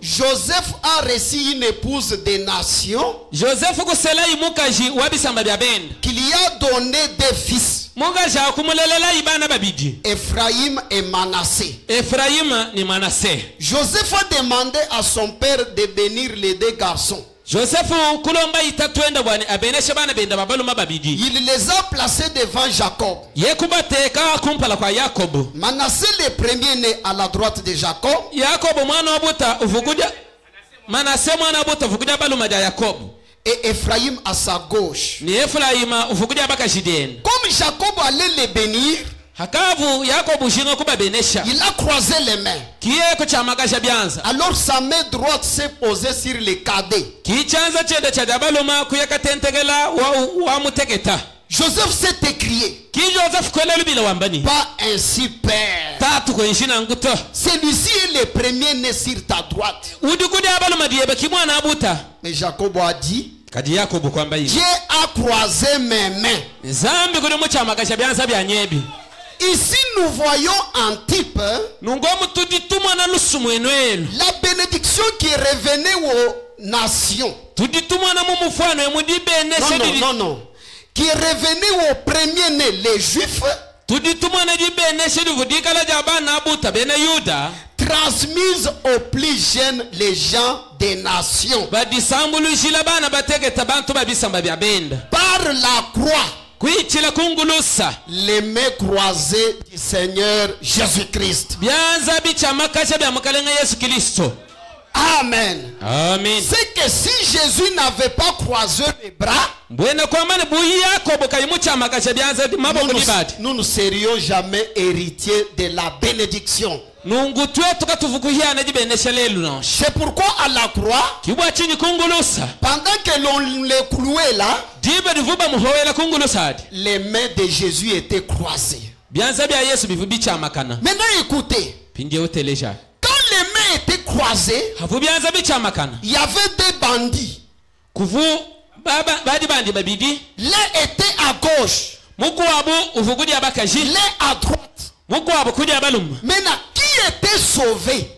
Joseph a reçu une épouse des nations qui lui a donné des fils, Ephraïm et Manassé. Joseph a demandé à son père de bénir les deux garçons. Il les a placés devant Jacob. Manassé le premier né à la droite de Jacob. Et Ephraïm à sa gauche. Comme Jacob allait les bénir, il a croisé les mains. Alors sa main droite s'est posée sur les cadets. Joseph s'est écrié: pas ainsi, père. Celui-ci est le premier né sur ta droite. Mais Jacob a dit: Dieu a croisé mes mains. Ici nous voyons un type, la bénédiction qui revenait aux nations. Non. Qui revenait aux premiers-nés, les Juifs, transmise aux plus jeunes, les gens des nations. Par la croix, les mains croisées du Seigneur Jésus-Christ. Amen. C'est que si Jésus n'avait pas croisé les bras, nous ne serions jamais héritiers de la bénédiction. C'est pourquoi à la croix, pendant que l'on les clouait là, les mains de Jésus étaient croisées. Maintenant écoutez, quand les mains étaient croisées, il y avait des bandits. L'un était à gauche, l'un à droite. Maintenant, qui était sauvé?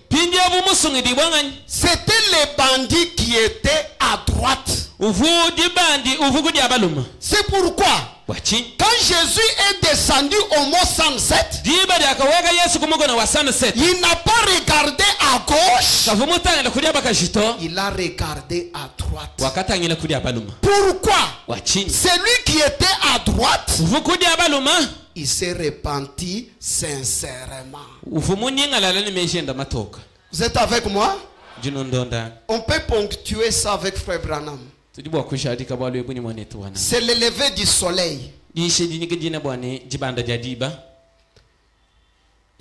C'était les bandits qui étaient à droite. C'est pourquoi quand Jésus est descendu au mont 107, il n'a pas regardé à gauche, il a regardé à droite. Pourquoi? Celui qui était à droite, il s'est repenti sincèrement. Vous êtes avec moi? On peut ponctuer ça avec Frère Branham. C'est le lever du soleil.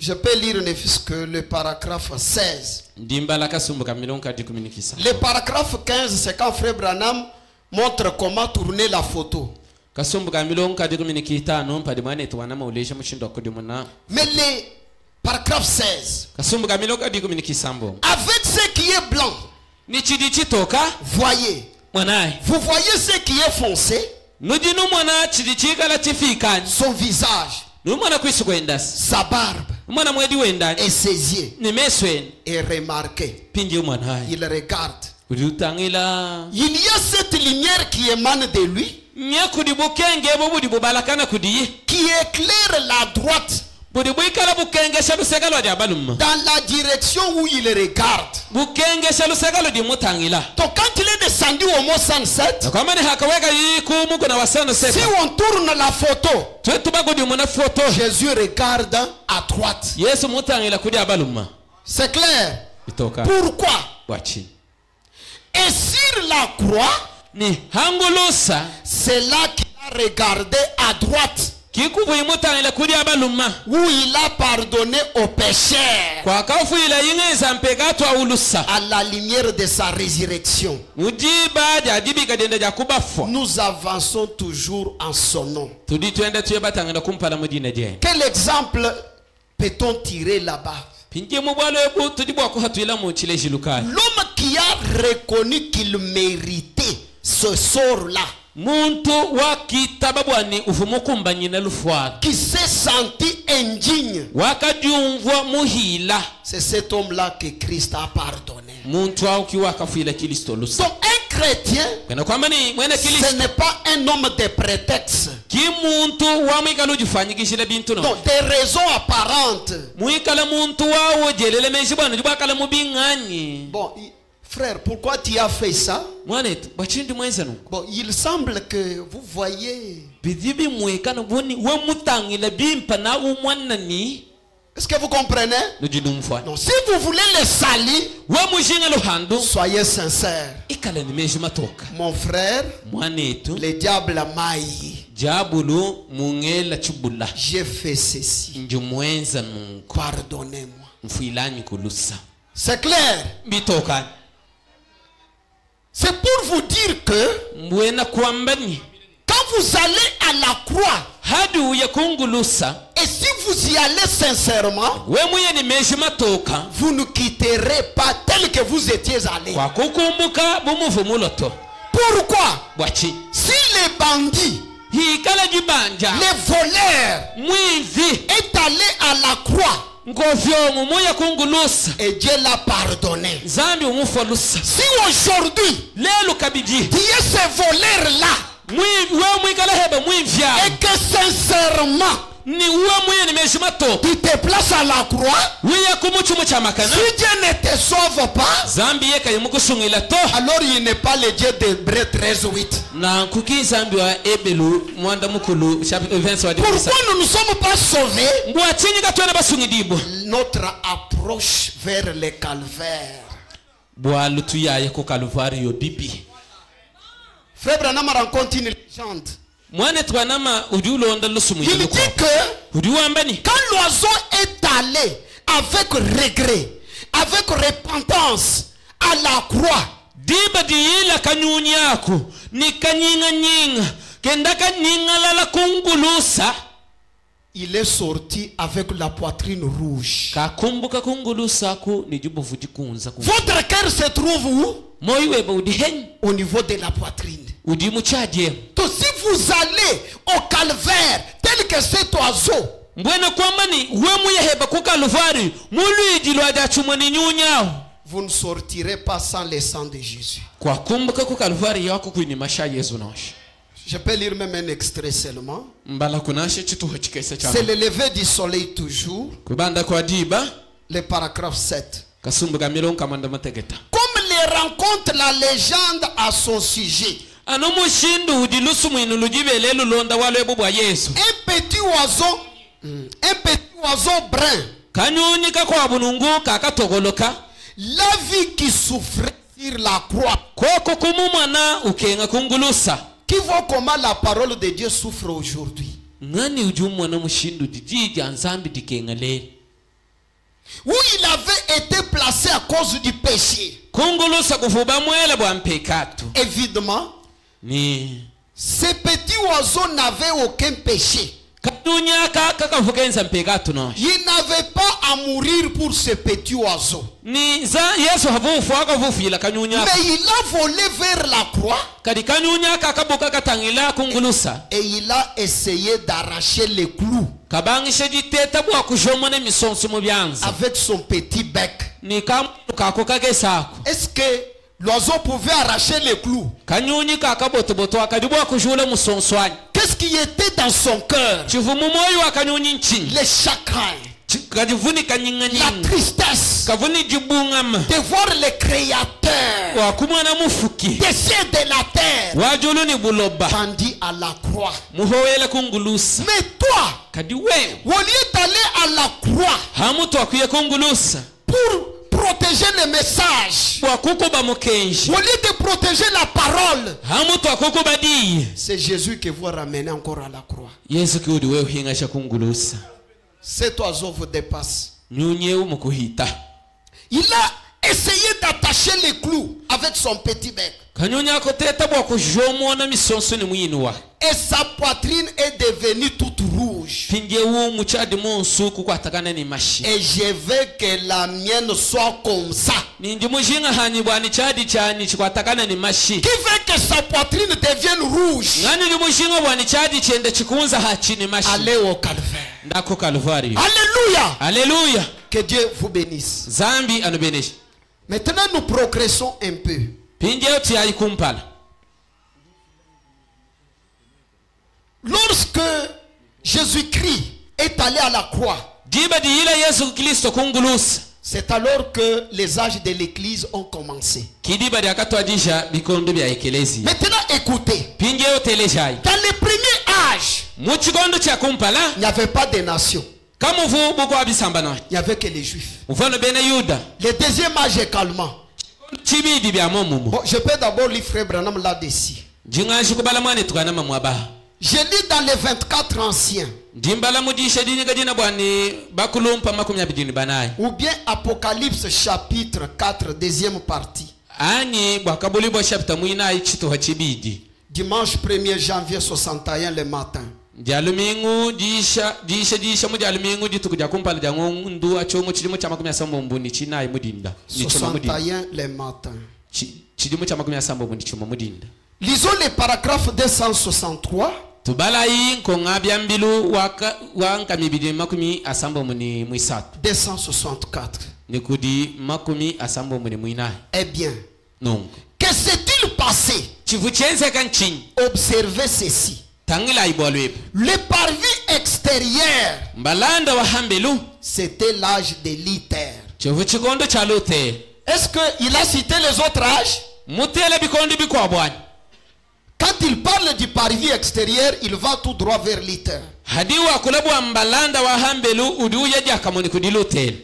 Je peux lire ne fût-ce que le paragraphe 16. Le paragraphe 15, c'est quand Frère Branham montre comment tourner la photo. Mais le paragraphe 16, avec ce qui est blanc, voyez. Vous voyez ce qui est foncé, son visage, sa barbe et ses yeux. Et remarquez, il regarde. Il y a cette lumière qui émane de lui, qui éclaire la droite dans la direction où il regarde. Donc quand il est descendu au mont 107, si on tourne la photo, Jésus regarde à droite. C'est clair? Pourquoi? Et sur la croix, c'est là qu'il a regardé à droite, où il a pardonné aux pécheurs à la lumière de sa résurrection. Nous avançons toujours en son nom. Quel exemple peut-on tirer là-bas? L'homme qui a reconnu qu'il méritait ce sort-là, qui s'est senti indigne. C'est cet homme-là que Christ a pardonné. Donc un chrétien, ce n'est pas un homme de prétexte. Donc des raisons apparentes. Bon, frère, pourquoi tu as fait ça? Bon, il semble que vous voyez. Est-ce que vous comprenez? Non, si vous voulez les salir, soyez sincères. Mon frère, le diable m'a haï. J'ai fait ceci. Pardonnez-moi. C'est clair. C'est pour vous dire que quand vous allez à la croix, et si vous y allez sincèrement, vous ne quitterez pas tel que vous étiez allé. Pourquoi? Si les bandits, les voleurs est allé à la croix et Dieu l'a pardonné, si aujourd'hui Dieu ces voleurs-là et que sincèrement tu te places à la croix, si Dieu ne te sauve pas, alors il n'est pas le Dieu d'Hébreux 13:8. Pourquoi nous ne sommes pas sauvés? Notre approche vers le calvaire. Frère Branham rencontre une légende. Il dit que quand l'oiseau est allé avec regret, avec repentance à la croix, il est sorti avec la poitrine rouge. Votre cœur se trouve où? Au niveau de la poitrine. Donc si vous allez au calvaire tel que cet oiseau, vous ne sortirez pas sans le sang de Jésus. Je peux lire même un extrait seulement. C'est le lever du soleil toujours. Le paragraphe 7. Comme les rencontres la légende à son sujet. Un petit oiseau brun, la vie qui souffrait sur la croix, qui voit comment la parole de Dieu souffre aujourd'hui, où il avait été placé à cause du péché. Évidemment, ce petit oiseau n'avait aucun péché. Il n'avait pas à mourir pour ce petit oiseau. Mais il a volé vers la croix et il a essayé d'arracher les clous avec son petit bec. Est-ce que l'oiseau pouvait arracher les clous? Qu'est-ce qui était dans son cœur? Les chagrins, la tristesse de voir le Créateur des cieux de la terre pendu à la croix. Mais toi, au lieu d'aller à la croix pour protéger le message, au lieu de protéger la parole, c'est Jésus qui vous ramène encore à la croix. Cet oiseau vous dépasse. Il a essayé d'attacher les clous avec avec son petit bec. Et sa poitrine est devenue toute rouge. Et je veux que la mienne soit comme ça. Qui veut que sa poitrine devienne rouge? Allez au calvaire. Alléluia. Alléluia. Que Dieu vous bénisse. Maintenant nous progressons un peu. Lorsque Jésus-Christ est allé à la croix, c'est alors que les âges de l'église ont commencé. Maintenant écoutez. Dans les premiers âges, il n'y avait pas de nations. Il n'y avait que les juifs. Le deuxième âge également. Bon, je peux d'abord lire Frère Branham là-dessus. Je lis dans les 24 anciens. Ou bien Apocalypse chapitre 4 deuxième partie. Dimanche 1er janvier 61 le matin. 61 le matin. Lisons les paragraphes 263. 264. Eh bien, que s'est-il passé? Observez ceci. Le parvis extérieur, c'était l'âge de l'Iter. Est-ce qu'il a cité les autres âges? Quand il parle du parvis extérieur, il va tout droit vers l'Iter.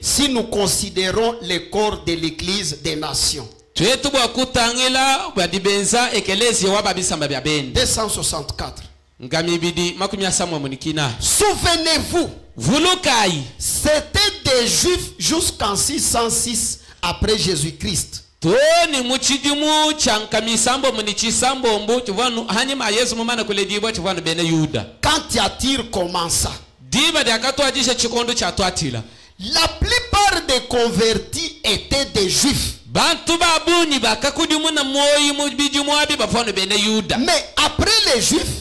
Si nous considérons le corps de l'église des nations. 264. Souvenez-vous, c'était des juifs jusqu'en 606 après Jésus-Christ. Quand Thyatire commença, la plupart des convertis étaient des juifs. Mais après les juifs,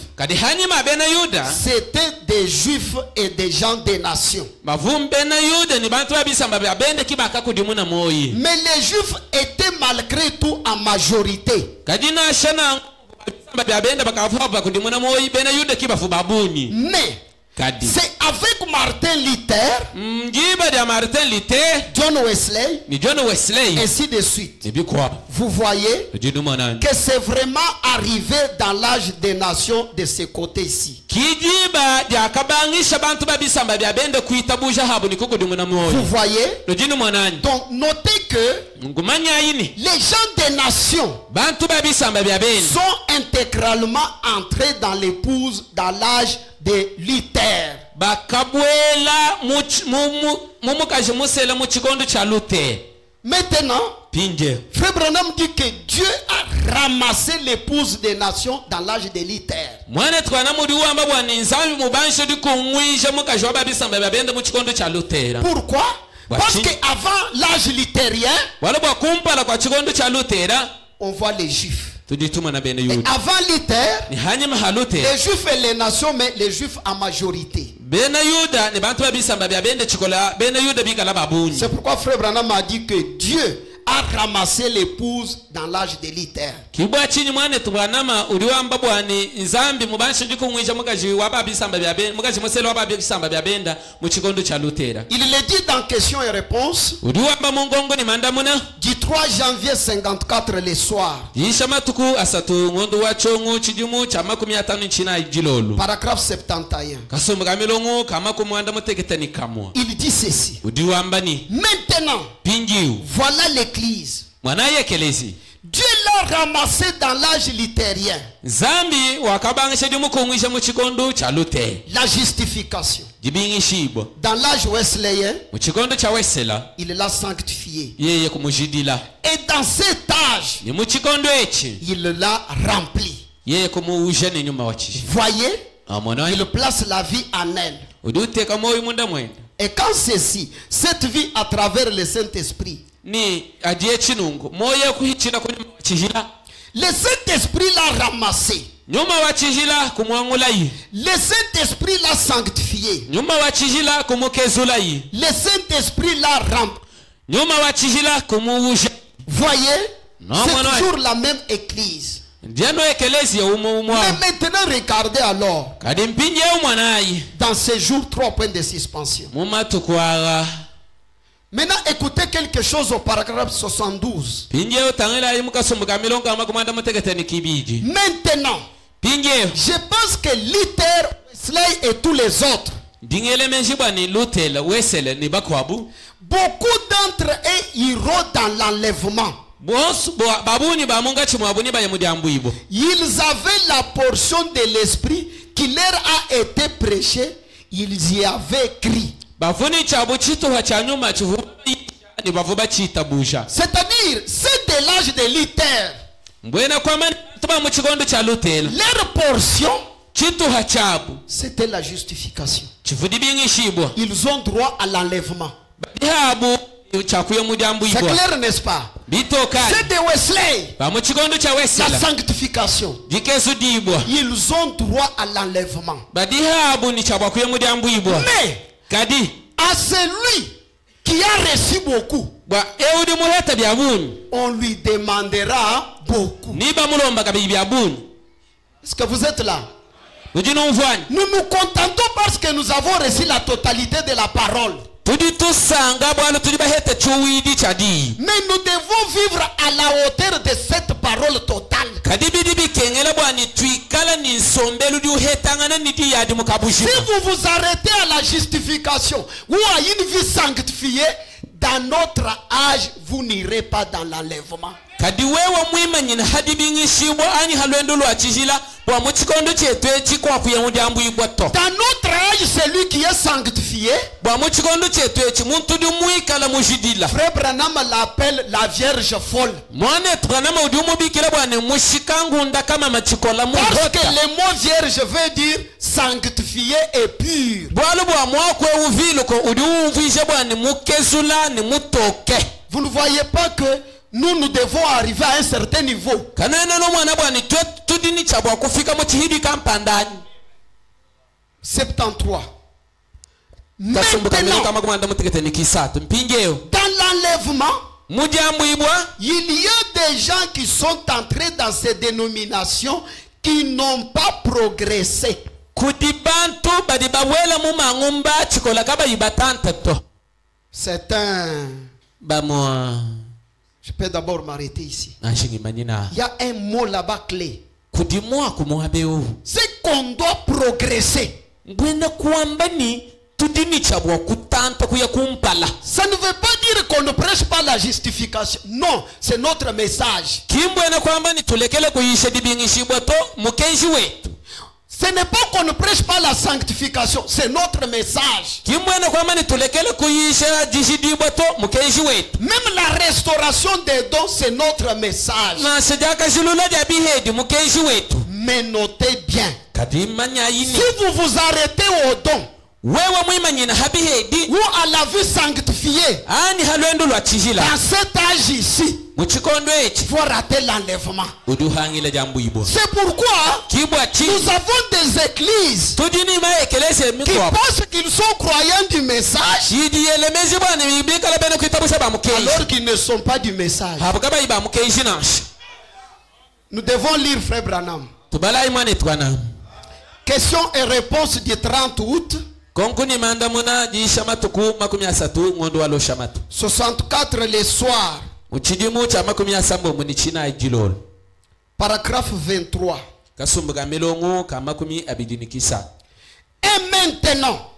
c'était des juifs et des gens des nations. Mais les juifs étaient malgré tout en majorité. Mais c'est avec Martin Luther, John Wesley, ainsi de suite. Vous voyez que c'est vraiment arrivé dans l'âge des nations de ce côté-ci. Vous voyez? Donc notez que les gens des nations sont intégralement entrés dans l'épouse dans l'âge de Luther. Maintenant, Frère Branham dit que Dieu a ramassé l'épouse des nations dans l'âge de Luther. Pourquoi? Parce qu'avant l'âge luthérien, on voit les juifs. Et avant Luther, les juifs et les nations, mais les juifs en majorité. C'est pourquoi Frère Branham a dit que Dieu a ramassé l'épouse dans l'âge de Luther. Il le dit dans questions et réponses du 3 janvier 54 le soir. Paragraphe 71. Il dit ceci. Maintenant, voilà l'église. Dieu l'a ramassé dans l'âge luthérien. La justification. Dans l'âge wesleyen, il l'a sanctifié. Et dans cet message, il l'a rempli. Voyez, il place la vie en elle. Et quand ceci, cette vie à travers le Saint-Esprit, le Saint-Esprit l'a ramassé. Le Saint-Esprit l'a sanctifié. Le Saint-Esprit l'a rempli. Voyez, c'est toujours la même église. Mais maintenant, regardez alors. Dans ces jours, 3 points de suspension. Maintenant, écoutez quelque chose au paragraphe 72. Maintenant, je pense que Luther, Wesley et tous les autres, beaucoup d'entre eux iront dans l'enlèvement. Ils avaient la portion de l'esprit qui leur a été prêchée. Ils y avaient cru. C'est-à-dire, c'est de l'âge de Luther. Leur portion, c'était la justification. Ils ont droit à l'enlèvement. C'est clair, n'est-ce pas? C'est de Wesley, la sanctification. Ils ont droit à l'enlèvement. Mais à celui qui a reçu beaucoup, on lui demandera beaucoup. Est-ce que vous êtes là? Nous nous contentons parce que nous avons reçu la totalité de la parole. Mais nous devons vivre à la hauteur de cette parole totale. Si vous vous arrêtez à la justification ou à une vie sanctifiée, dans notre âge, vous n'irez pas dans l'enlèvement. Dans notre âge, celui qui est sanctifié, Frère Branham l'appelle la Vierge folle. Parce que le mot vierge veut dire sanctifié et pur. Vous ne voyez pas que nous devons arriver à un certain niveau. 73. Maintenant, dans l'enlèvement, il y a des gens qui sont entrés dans ces dénominations qui n'ont pas progressé. C'est un... Je peux d'abord m'arrêter ici. Il y a un mot là-bas clé. C'est qu'on doit progresser. Ça ne veut pas dire qu'on ne prêche pas la justification. Non, c'est notre message. Ce n'est pas qu'on ne prêche pas la sanctification, c'est notre message. Même la restauration des dons, c'est notre message. Mais notez bien, si vous vous arrêtez aux dons ou à la vie sanctifiée, dans cet âge ici, il faut rater l'enlèvement. C'est pourquoi nous avons des églises qui pensent qu'ils sont croyants du message alors qu'ils ne sont pas du message. Nous devons lire Frère Branham. Question et réponse du 30 août 64 le soir. Paragraphe 23. Et maintenant,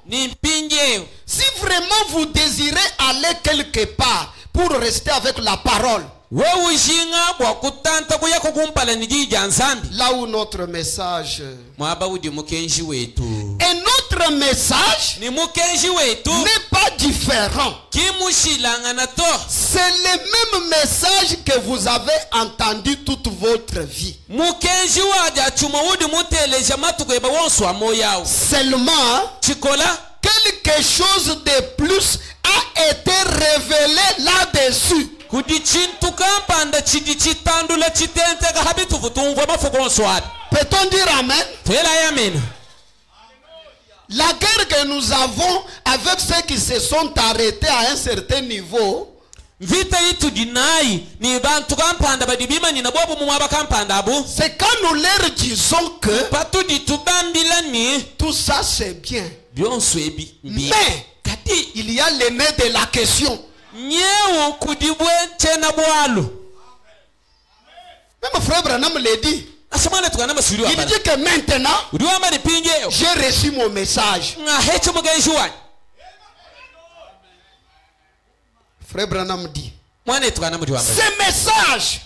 si vraiment vous désirez aller quelque part pour rester avec la parole, là où notre message et notre notre message n'est pas différent. C'est le même message que vous avez entendu toute votre vie. Seulement, quelque chose de plus a été révélé là-dessus. Peut-on dire amen? La guerre que nous avons avec ceux qui se sont arrêtés à un certain niveau, c'est quand nous leur disons que tout ça c'est bien. Mais il y a le nez de la question. Même frère Branham l'a dit. Il dit que maintenant, j'ai reçu mon message. Frère Branham dit, ce message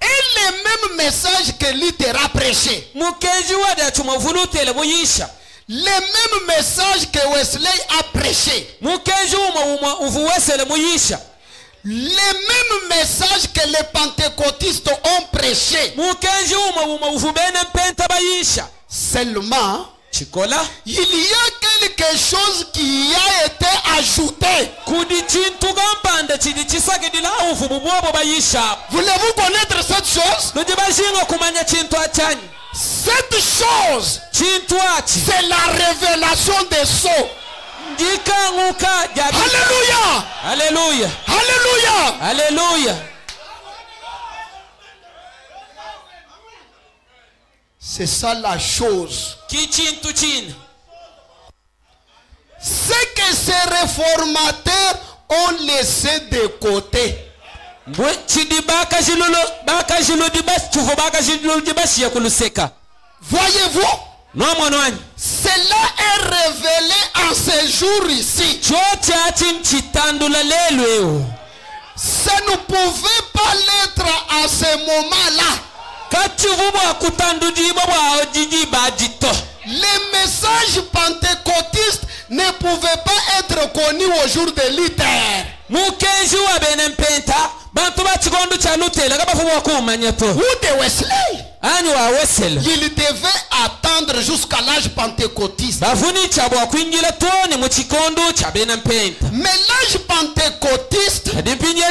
est le même message que Luther a prêché. Le même message que Wesley a prêché. Le même message que les pentecôtistes ont prêché. Seulement, il y a quelque chose qui a été ajouté. Voulez-vous connaître cette chose? Cette chose, c'est la révélation des sceaux. Alléluia! Alléluia! Alléluia! Alléluia! C'est ça la chose. C'est que ces réformateurs ont laissé de côté. Voyez-vous? Cela est révélé en ce jour ici. Ça ne pouvait pas l'être à ce moment-là. Les messages pentecôtistes ne pouvaient pas être connus au jour de Luther. Ou de Wesley. Il devait attendre jusqu'à l'âge pentecôtiste. Mais l'âge pentecôtiste n'est rien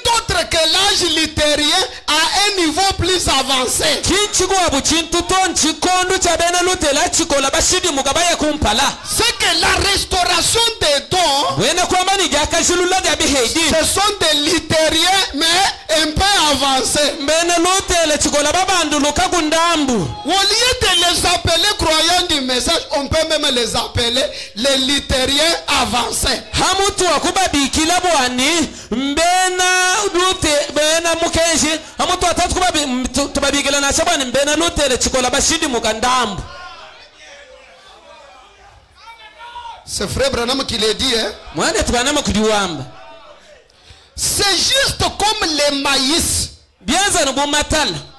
d'autre que l'âge luthérien à un niveau plus avancé. C'est que la restauration des dons, ce sont des luthériens mais un peu avancés. Au lieu de les appeler croyants du message, on peut même les appeler les luthériens avancés. C'est frère Branham qui l'a dit, hein? C'est juste comme le maïs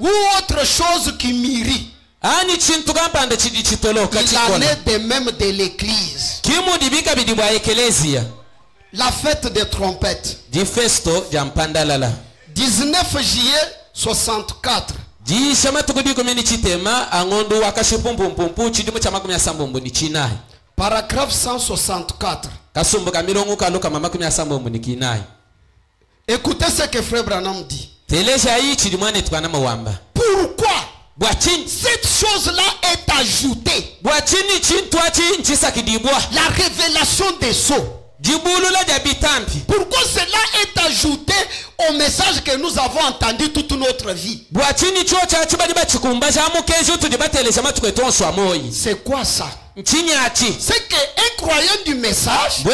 ou autre chose qui mûrit. Il en est de même de l'église. La fête des trompettes. 19 juillet 64. Paragraphe 164. Écoutez ce que frère Branham dit. Pourquoi cette chose-là est ajoutée? La révélation des sceaux. Pourquoi cela est ajouté au message que nous avons entendu toute notre vie? C'est quoi ça? C'est qu'un croyant du message,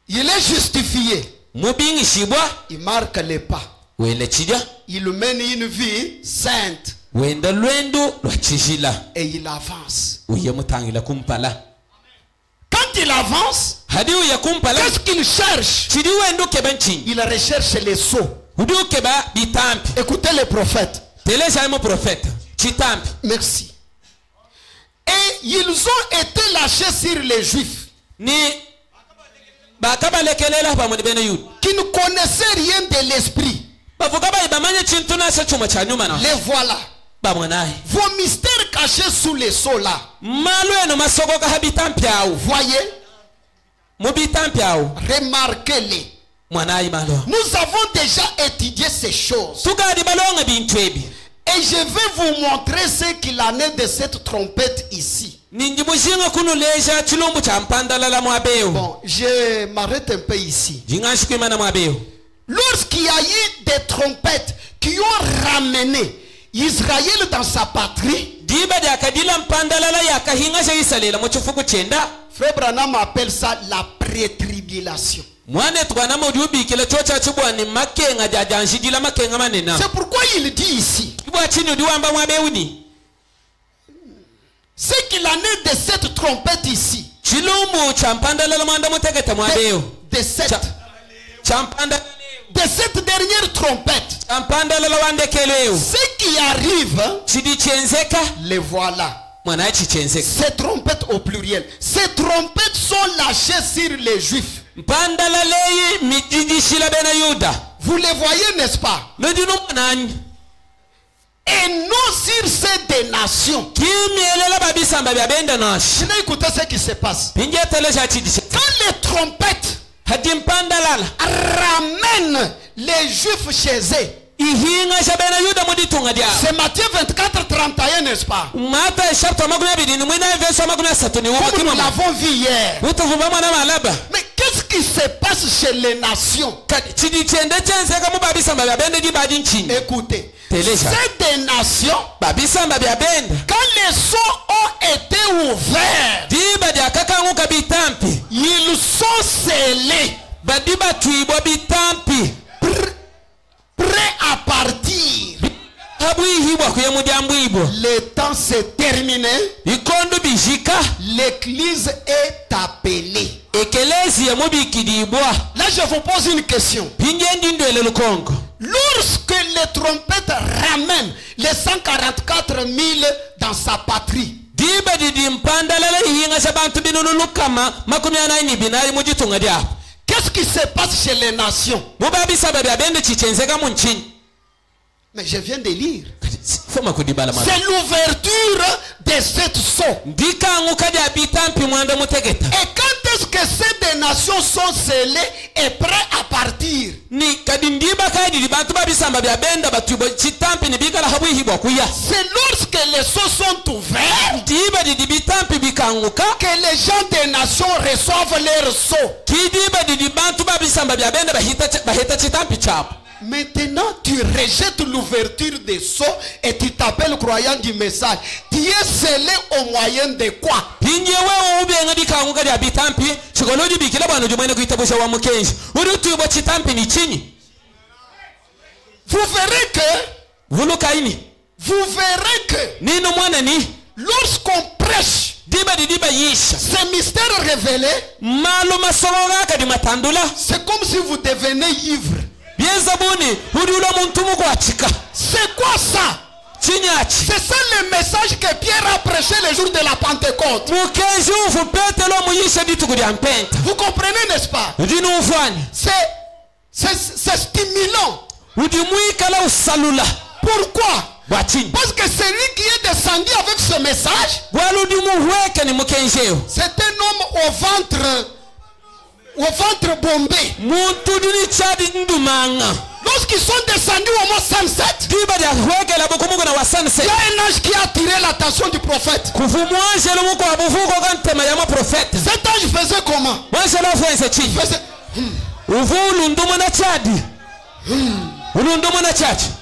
il est justifié. Il marque les pas. Il mène une vie sainte. Et il avance. Quand il avance, qu'est-ce qu'il cherche? Il recherche les sceaux. Écoutez les prophètes. Merci. Et ils ont été lâchés sur les Juifs qui ne connaissaient rien de l'esprit. Les voilà. Vos mystères cachés sous les seaux là. Voyez. Remarquez-les. Nous avons déjà étudié ces choses. Et je vais vous montrer ce qu'il en est de cette trompette ici. Bon, je m'arrête un peu ici. Lorsqu'il y a eu des trompettes qui ont ramené Israël dans sa patrie, Frère Branham appelle ça la pré-tribulation. C'est pourquoi il dit ici, ce qu'il en est de cette trompette ici, de cette dernière trompette, ce qui arrive, les voilà. Ces trompettes au pluriel, ces trompettes sont lâchées sur les Juifs. Vous les voyez, n'est-ce pas? Et non sur ces des nations. Écoutez ce qui se passe. Quand les trompettes ramènent les Juifs chez eux, c'est Matthieu 24:31, n'est-ce pas? Comme nous l'avons vu hier. Mais qu'est-ce qui se passe chez les nations? Écoutez, c'est des nations, quand les sceaux ont été ouverts, ils sont scellés, prêts à partir. Le temps s'est terminé. L'église est appelée. Là, je vous pose une question. Lorsque les trompettes ramènent les 144 000 dans sa patrie, qu'est-ce qui se passe chez les nations? Mais je viens de lire. C'est l'ouverture de cette sceau. Et quand est-ce que ces des nations sont scellées et prêtes à partir? C'est lorsque les sceaux sont ouverts que les gens des nations reçoivent leurs sceaux. Maintenant, tu rejettes l'ouverture des sceaux et tu t'appelles croyant du message. Tu es scellé au moyen de quoi? Vous verrez que lorsqu'on prêche ces mystères révélés, c'est comme si vous devenez ivre. C'est quoi ça? C'est ça le message que Pierre a prêché le jour de la Pentecôte. Vous comprenez, n'est-ce pas? C'est stimulant. Pourquoi? Parce que celui qui est descendu avec ce message, c'est un homme au ventre bombé. Lorsqu'ils sont descendus au mont Sunset, il y a un ange qui a attiré l'attention du prophète. Cet ange faisait comment? Il faisait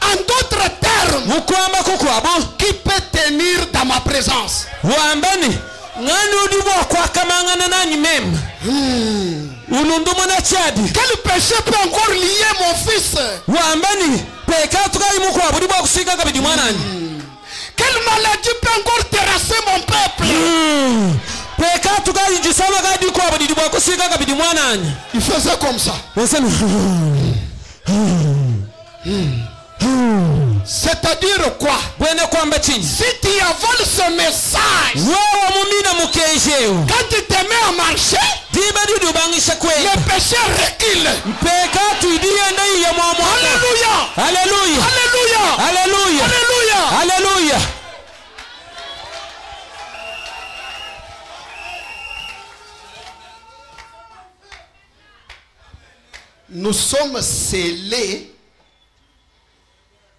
en d'autres termes, qui peut tenir dans ma présence? Quel péché peut encore lier mon fils? Quelle maladie peut encore terrasser mon peuple? Il faisait comme ça. C'est-à-dire quoi? Si tu avoles ce message, quand tu te mets à marcher, le péché recule. Alléluia. Alléluia. Alléluia. Alléluia. Alléluia. Alléluia. Nous sommes scellés.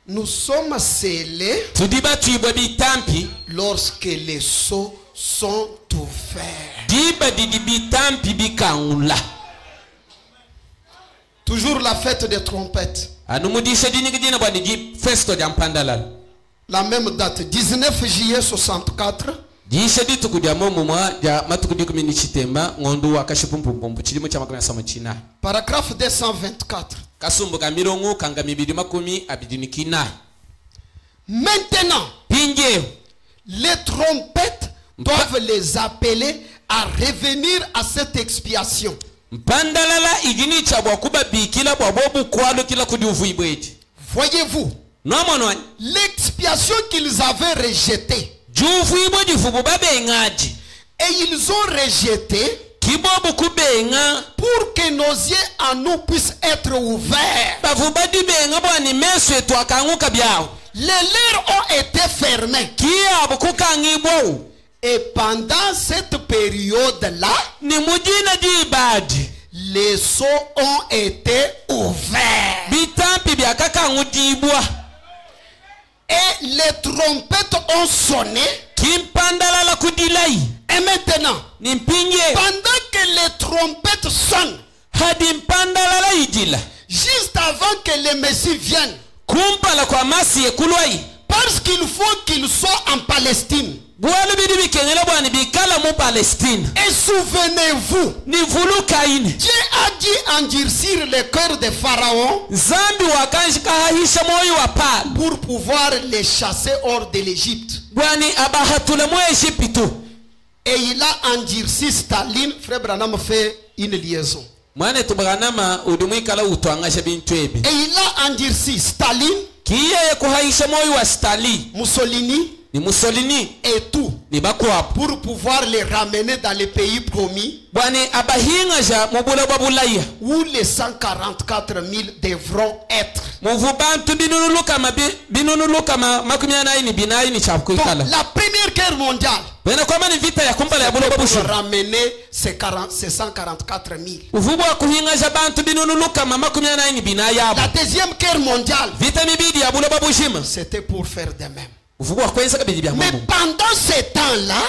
Nous sommes scellés lorsque les sceaux sont ouverts. Toujours la fête des trompettes. La même date, 19 juillet 64. Paragraphe 224. Maintenant, les trompettes doivent les appeler à revenir à cette expiation. Voyez-vous, l'expiation qu'ils avaient rejetée, et ils ont rejeté pour que nos yeux en nous puissent être ouverts. Les lèvres ont été fermées. Et pendant cette période-là, les sceaux ont été ouverts. Et les trompettes ont sonné. Et maintenant, pendant que les trompettes sonnent, juste avant que le Messie vienne, parce qu'il faut qu'il soit en Palestine. Et souvenez-vous, Dieu a dit endurcir le cœur de Pharaon pour pouvoir les chasser hors de l'Égypte. Et il a endurci Staline. Frère Branham fait une liaison. Et il a endurci Staline, Mussolini et tout, pour pouvoir les ramener dans les pays promis où les 144 000 devront être. Donc, la première guerre mondiale, pour ramener ces 144 000. La deuxième guerre mondiale, c'était pour faire de même. Mais pendant ce temps-là,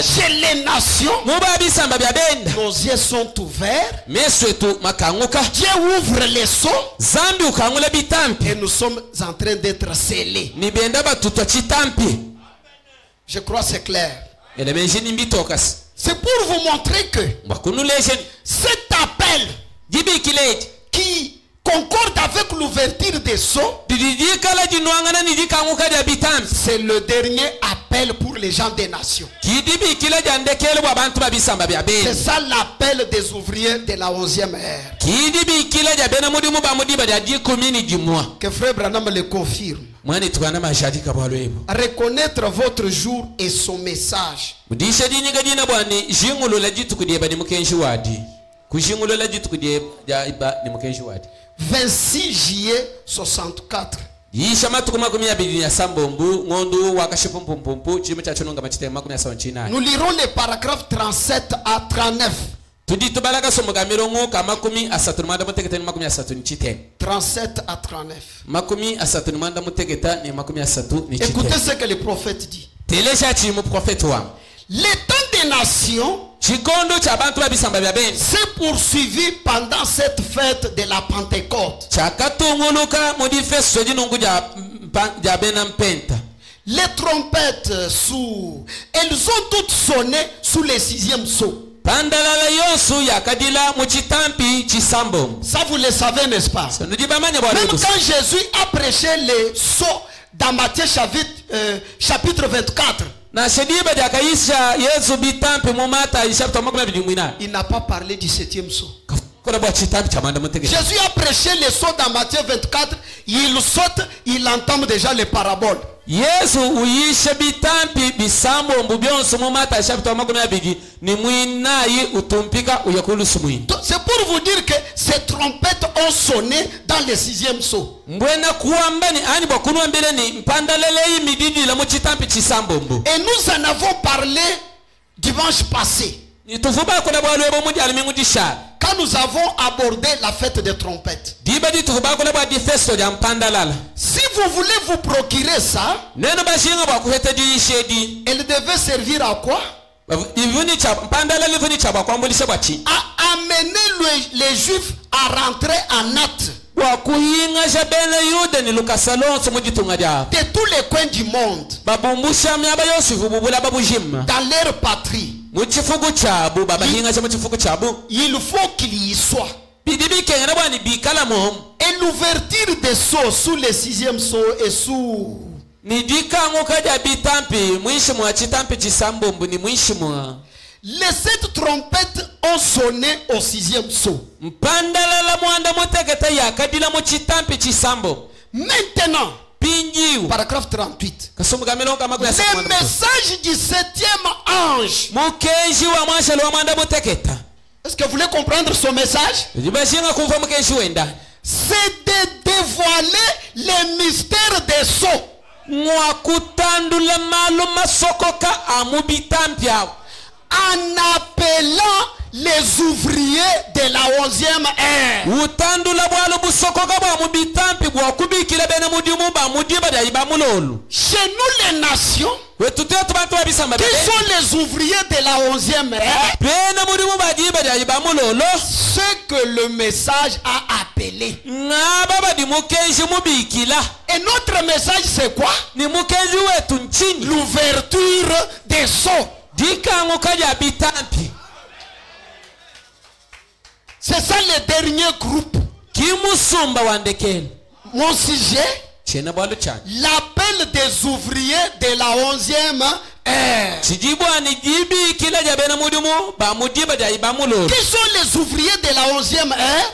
chez les nations, nos yeux sont ouverts. Dieu ouvre les sceaux et nous sommes en train d'être scellés. Je crois que c'est clair. C'est pour vous montrer que cet appel qui concorde avec l'ouverture des sceaux, c'est le dernier appel pour les gens des nations. C'est ça l'appel des ouvriers de la 11e ère. Que Frère Branham le confirme. Reconnaître votre jour et son message. 26 juillet 64. Nous lirons les paragraphes 37 à 39. 37 à 39. Écoutez ce que le prophète dit. Les temps des nations s'est poursuivi pendant cette fête de la Pentecôte. Les trompettes elles ont toutes sonné sous le 6e sceau. Ça vous le savez, n'est-ce pas? Même quand Jésus a prêché les sceaux dans Matthieu chapitre 24, il n'a pas parlé du 7e sceau. Jésus a prêché les sauts dans Matthieu 24. Il saute, il entame déjà les paraboles. Yesu uyishe bitampi bisambo mbubionso mu Mata chapter 22 ni mwinayi utumpika uyakulusu mwini. C'est pour vous dire que ces trompettes ont sonné dans le 6e saut. Mbwena kuambani ani bakunwa mbele ni mpandalele imididi la mu chitampi chisambo mbu. Et nous en avons parlé dimanche passé. Ni tufuba ko na bwalo ebo mudi alimingu disha. Quand nous avons abordé la fête des trompettes. Si vous voulez vous procurer ça, elle devait servir à quoi? À amener les Juifs à rentrer en acte. De tous les coins du monde. Dans leur patrie. Il faut qu'il y soit. Et l'ouverture des sceaux sous le 6e sceau et sous. Les 7 trompettes ont sonné au 6e sceau. Maintenant, paragraphe 38. Le message du 7e ange. Est-ce que vous voulez comprendre son message? C'est de dévoiler les mystères des sceaux. En appelant les ouvriers de la 11e ère. Chez nous les nations, qui sont les ouvriers de la 11e ère, ceux que le message a appelés. Et notre message c'est quoi? L'ouverture des sceaux. C'est ça le dernier groupe. Mon sujet, l'appel des ouvriers de la 11e ère. Qui sont les ouvriers de la 11e ère?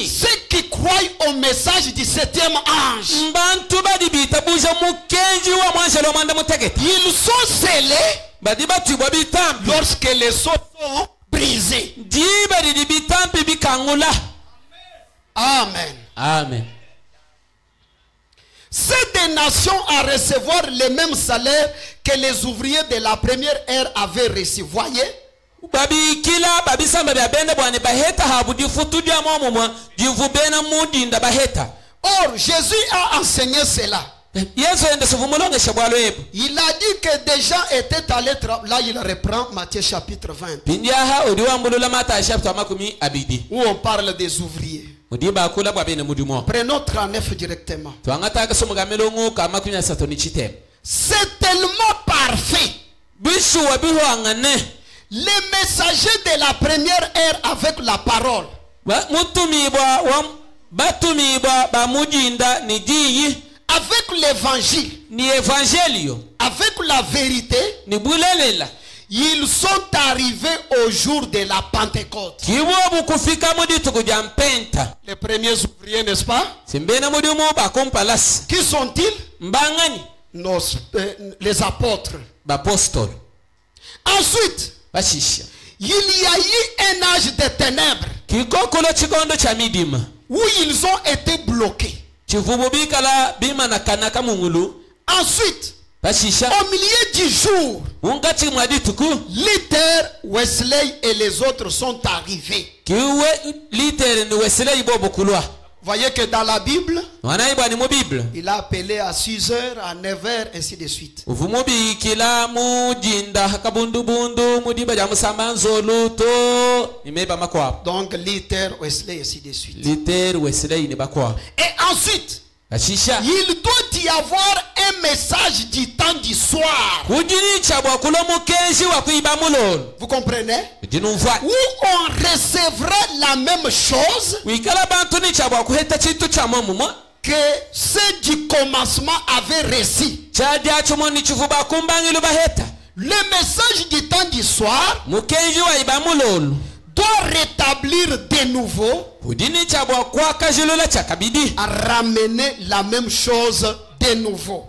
Ceux qui croient au message du 7e ange. Ils sont scellés lorsque les sceaux sont brisés. Amen. Amen. C'est des nations à recevoir le même salaire que les ouvriers de la première ère avaient reçu. Voyez? Or, Jésus a enseigné cela. Il a dit que des gens étaient allés là il reprend Matthieu chapitre 20 où on parle des ouvriers. Prenons 39 directement. C'est tellement parfait. Les messagers de la première ère avec la parole. Avec l'évangile, avec la vérité, ils sont arrivés au jour de la Pentecôte. Les premiers ouvriers, n'est-ce pas? Qui sont-ils? Les apôtres. Ensuite, il y a eu un âge de ténèbres où ils ont été bloqués. Ensuite, au milieu du jour, Luther, Wesley et les autres sont arrivés. Voyez que dans la Bible, il a appelé à 6 heures, à 9 heures, ainsi de suite. Donc Luther, Wesley, ainsi de suite. Et ensuite, il doit y avoir un message du temps du soir. Vous comprenez? Où on recevra la même chose que ceux du commencement avaient reçu. Le message du temps du soir doit rétablir de nouveau, à ramener la même chose de nouveau.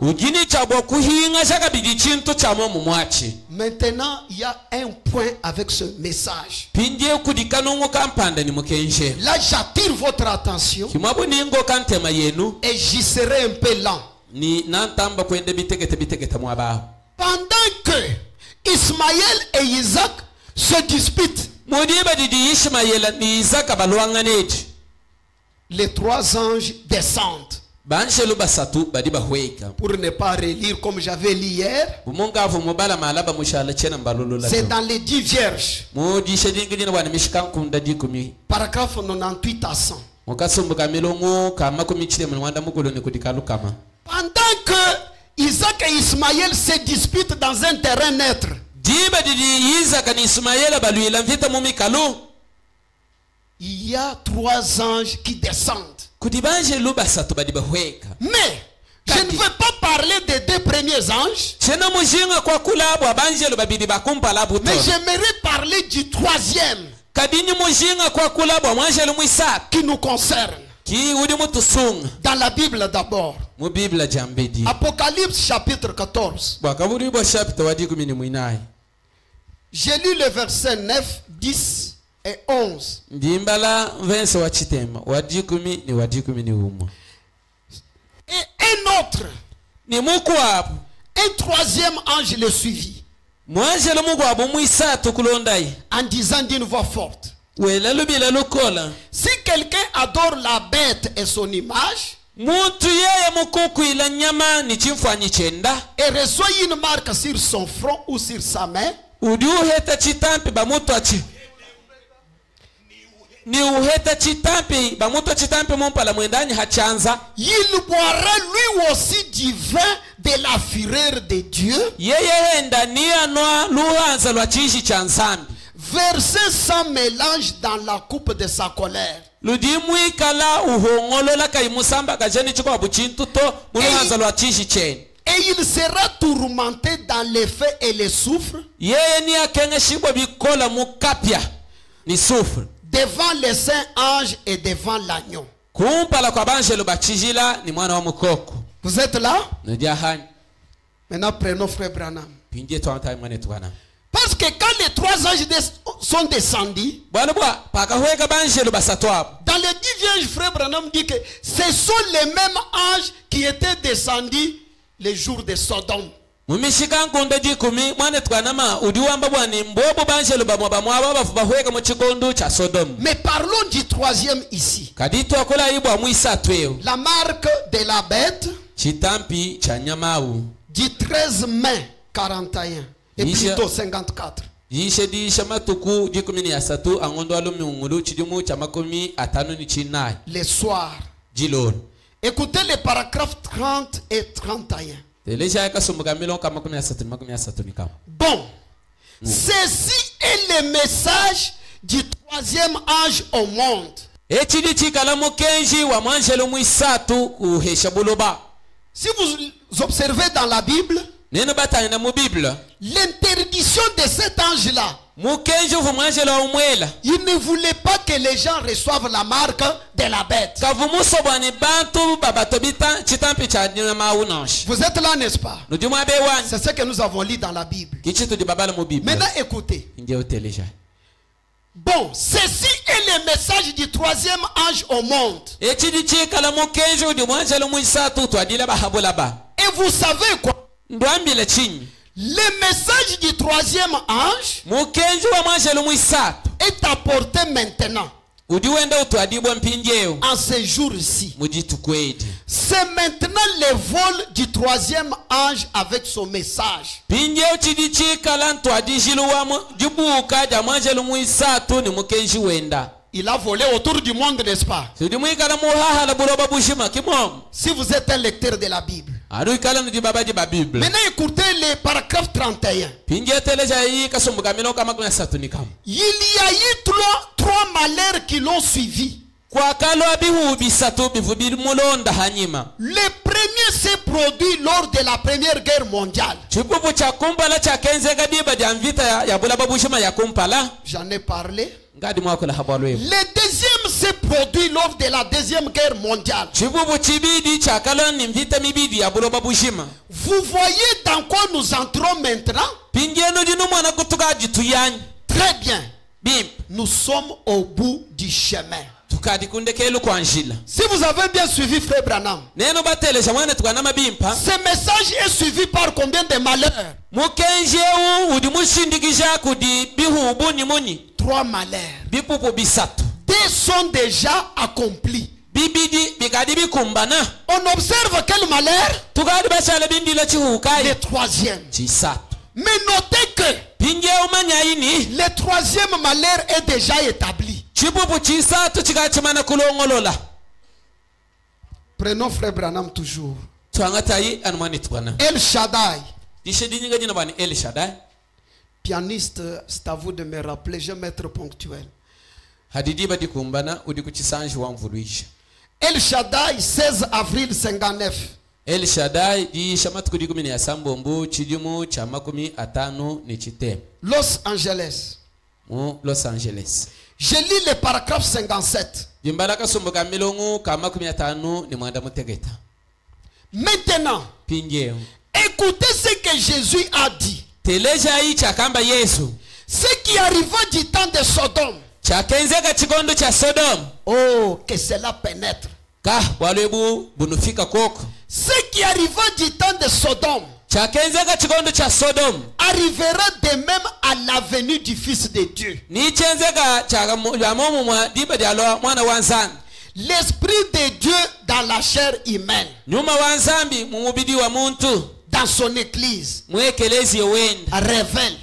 Maintenant, il y a un point avec ce message. Là, j'attire votre attention et j'y serai un peu lent. Pendant que Ismaël et Isaac se disputent, les trois anges descendent. Pour ne pas relire comme j'avais lu hier, c'est dans les 10 vierges. Paragraphe 98 à 100. Pendant que Isaac et Ismaël se disputent dans un terrain neutre, il y a trois anges qui descendent. Mais je ne veux pas parler des deux premiers anges, mais j'aimerais parler du troisième qui nous concerne. Dans la Bible d'abord. Apocalypse chapitre 14. J'ai lu le verset 9, 10 et 11. Et un autre, un troisième ange le suivit, en disant d'une voix forte: si quelqu'un adore la bête et son image, et reçoit une marque sur son front ou sur sa main, il boira lui aussi du vin de la fureur de Dieu, versé sans mélange dans la coupe de sa colère. Et il sera tourmenté dans les feux et les soufres, devant les saints anges et devant l'agneau. Vous êtes là? Maintenant prenons frère Branham. Parce que quand les trois anges sont descendus, dans les 10 vierges, frère Branham dit que ce sont les mêmes anges qui étaient descendus les jours de Sodome. Mais parlons du troisième ici. La marque de la bête du 13 mai 41 et plutôt 54. Le soir. Écoutez les paragraphes 30 et 31. Bon, ceci est le message du troisième ange au monde. Si vous observez dans la Bible, l'interdiction de cet ange-là, il ne voulait pas que les gens reçoivent la marque de la bête. Vous êtes là, n'est-ce pas? C'est ce que nous avons lu dans la Bible. Maintenant écoutez. Bon, ceci est le message du troisième ange au monde. Et vous savez quoi? Le message du troisième ange est apporté maintenant. En ce jour-ci. C'est maintenant le vol du troisième ange avec son message. Il a volé autour du monde, n'est-ce pas? Si vous êtes un lecteur de la Bible. Maintenant écoutez les paragraphes 31. Il y a eu trois malheurs qui l'ont suivi. Le premier s'est produit lors de la Première Guerre mondiale. J'en ai parlé. Le deuxième s'est produit lors de la Deuxième Guerre mondiale. Vous voyez dans quoi nous entrons maintenant? Très bien. Nous sommes au bout du chemin. Si vous avez bien suivi Frère Branham, ce message est suivi par combien de malheurs? 3 malheurs. 2 sont déjà accomplis. On observe quel malheur? Le 3e. Mais notez que le 3e malheur est déjà établi. Prenons Frère Branham toujours. El Shaddai. Pianiste, c'est à vous de me rappeler, je vais mettre ponctuel. El Shaddai, 16 avril 59. El Shaddai di shamatku digumini ya sambombu chidimu cha makumi atano ni chite. Los Angeles. Los Angeles. Je lis le paragraphe 57. Jimbalaka somboka milongo ka makumi atano ni mwanda mutegeta. Maintenant, écoutez ce que Jésus a dit. Teleja yi chakamba Yesu. Ce qui arriva du temps de Sodome. Chakenzeka chikondo cha Sodome. Oh, que cela pénètre. Ka walebu bunufika koko. Ce qui arriva du temps de Sodome arrivera de même à la venue du Fils de Dieu. L'Esprit de Dieu dans la chair humaine, dans son église, révèle,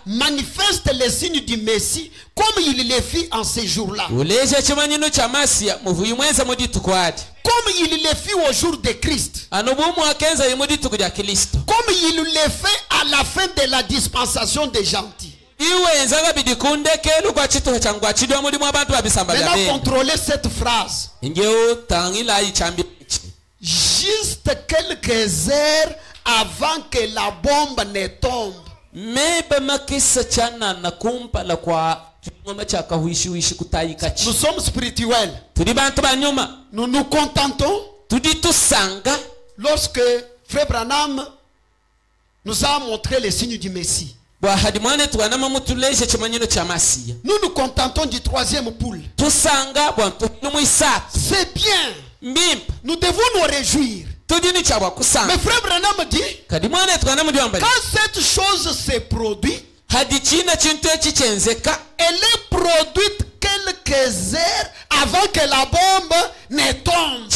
manifeste les signes du Messie comme il les fit en ces jours-là. Comme il les fit au jour de Christ. Comme il les fait à la fin de la dispensation des gentils. Maintenant, contrôlez cette phrase. Juste quelques heures avant que la bombe ne tombe. Nous sommes spirituels. Nous nous contentons lorsque Frère Branham nous a montré les signes du Messie. Nous nous contentons du 3e poule. C'est bien. Nous devons nous réjouir. Mais Frère Branham dit, quand cette chose s'est produite, elle est produite quelques heures avant que la bombe ne tombe.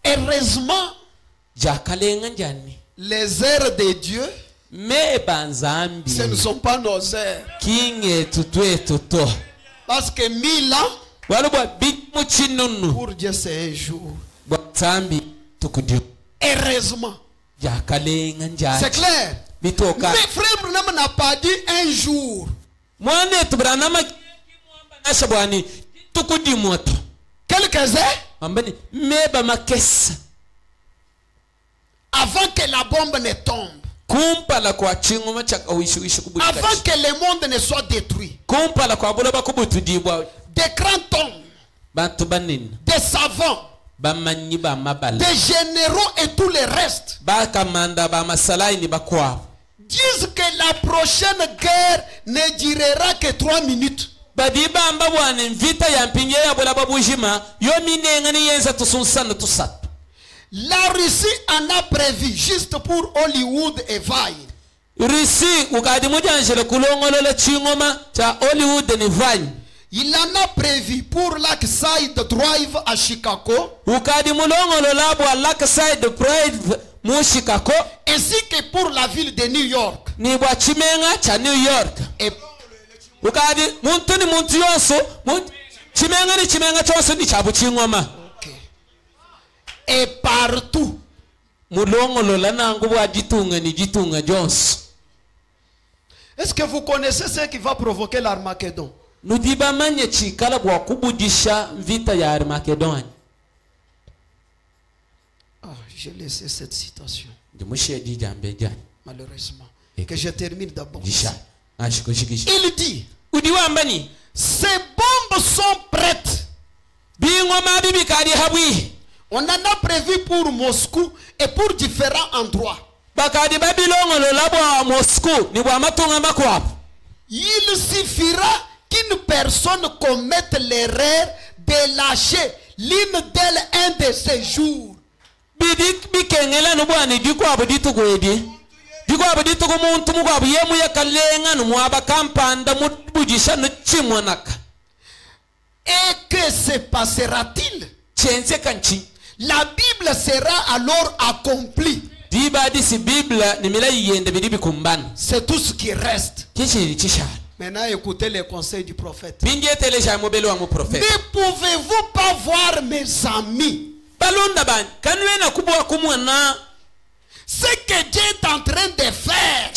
Heureusement, les heures de Dieu, ce ne sont pas nos heures. Parce que 1000 ans, pour Dieu c'est un jour. Heureusement. C'est clair. Mais Frère Branham n'a pas dit un jour. Quelques heures avant que la bombe ne tombe. Avant que le monde ne soit détruit. Des grands hommes, des savants, des généraux et tout le reste disent que la prochaine guerre ne durera que 3 minutes. La Russie en a prévu juste pour Hollywood et Vine. Il en a prévu pour Lakeside Drive à Chicago. Ainsi que pour la ville de New York. Et partout. Est-ce que vous connaissez ce qui va provoquer l'Armageddon? Ah, j'ai laissé cette citation. Malheureusement. Que je termine d'abord. Il dit, ces bombes sont prêtes. On en a prévu pour Moscou et pour différents endroits. Il suffira qu'une personne commette l'erreur de lâcher l'une d'elles un de ces jours. Et que se passera-t-il? La Bible sera alors accomplie. C'est tout ce qui reste. Maintenant, écoutez les conseils du prophète. Ne pouvez-vous pas voir, mes amis, ce que Dieu est en train de faire?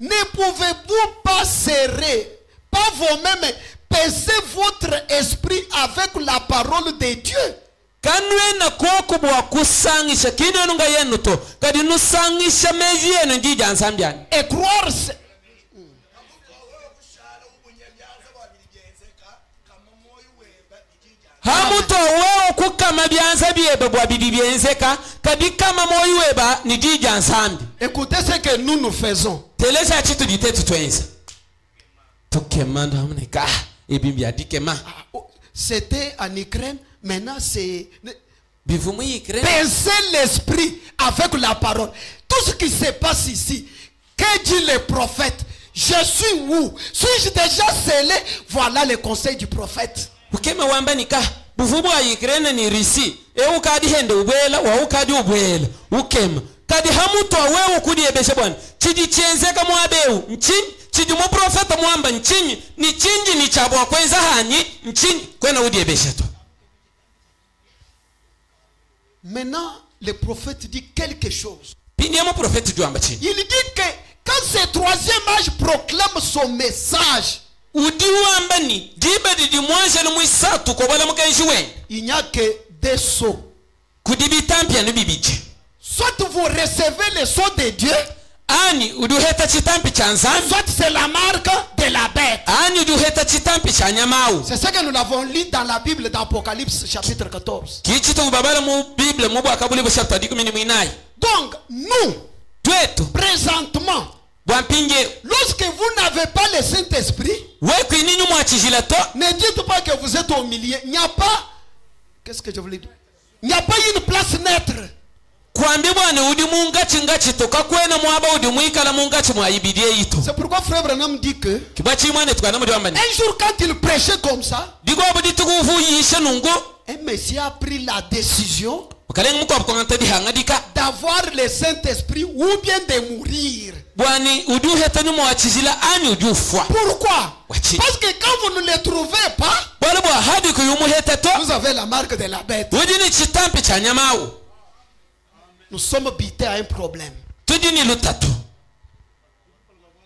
Ne pouvez-vous pas serrer, pas vous-même, peser votre esprit avec la parole de Dieu? Et croire. Écoutez ce que nous faisons. C'était en Ukraine, maintenant c'est penser l'esprit avec la parole. Tout ce qui se passe ici, que dit le prophète? Je suis où? Suis-je déjà scellé? Voilà le conseil du prophète. Maintenant, le prophète dit quelque chose. Il dit que quand ce troisième âge proclame son message, il n'y a que des sceaux. Soit vous recevez les sceaux de Dieu, soit c'est la marque de la bête. C'est ce que nous avons lu dans la Bible d'Apocalypse chapitre 14. Donc nous, présentement, lorsque vous n'avez pas le Saint-Esprit, ne dites pas que vous êtes au milieu. Il n'y a pas, qu'est-ce que je voulais dire? Il n'y a pas une place neutre. C'est pourquoi Frère Branham dit que un jour quand il prêchait comme ça, un monsieur a pris la décision d'avoir le Saint-Esprit ou bien de mourir. Pourquoi? Parce que quand vous ne le trouvez pas, vous avez la marque de la bête. Nous sommes bités à un problème.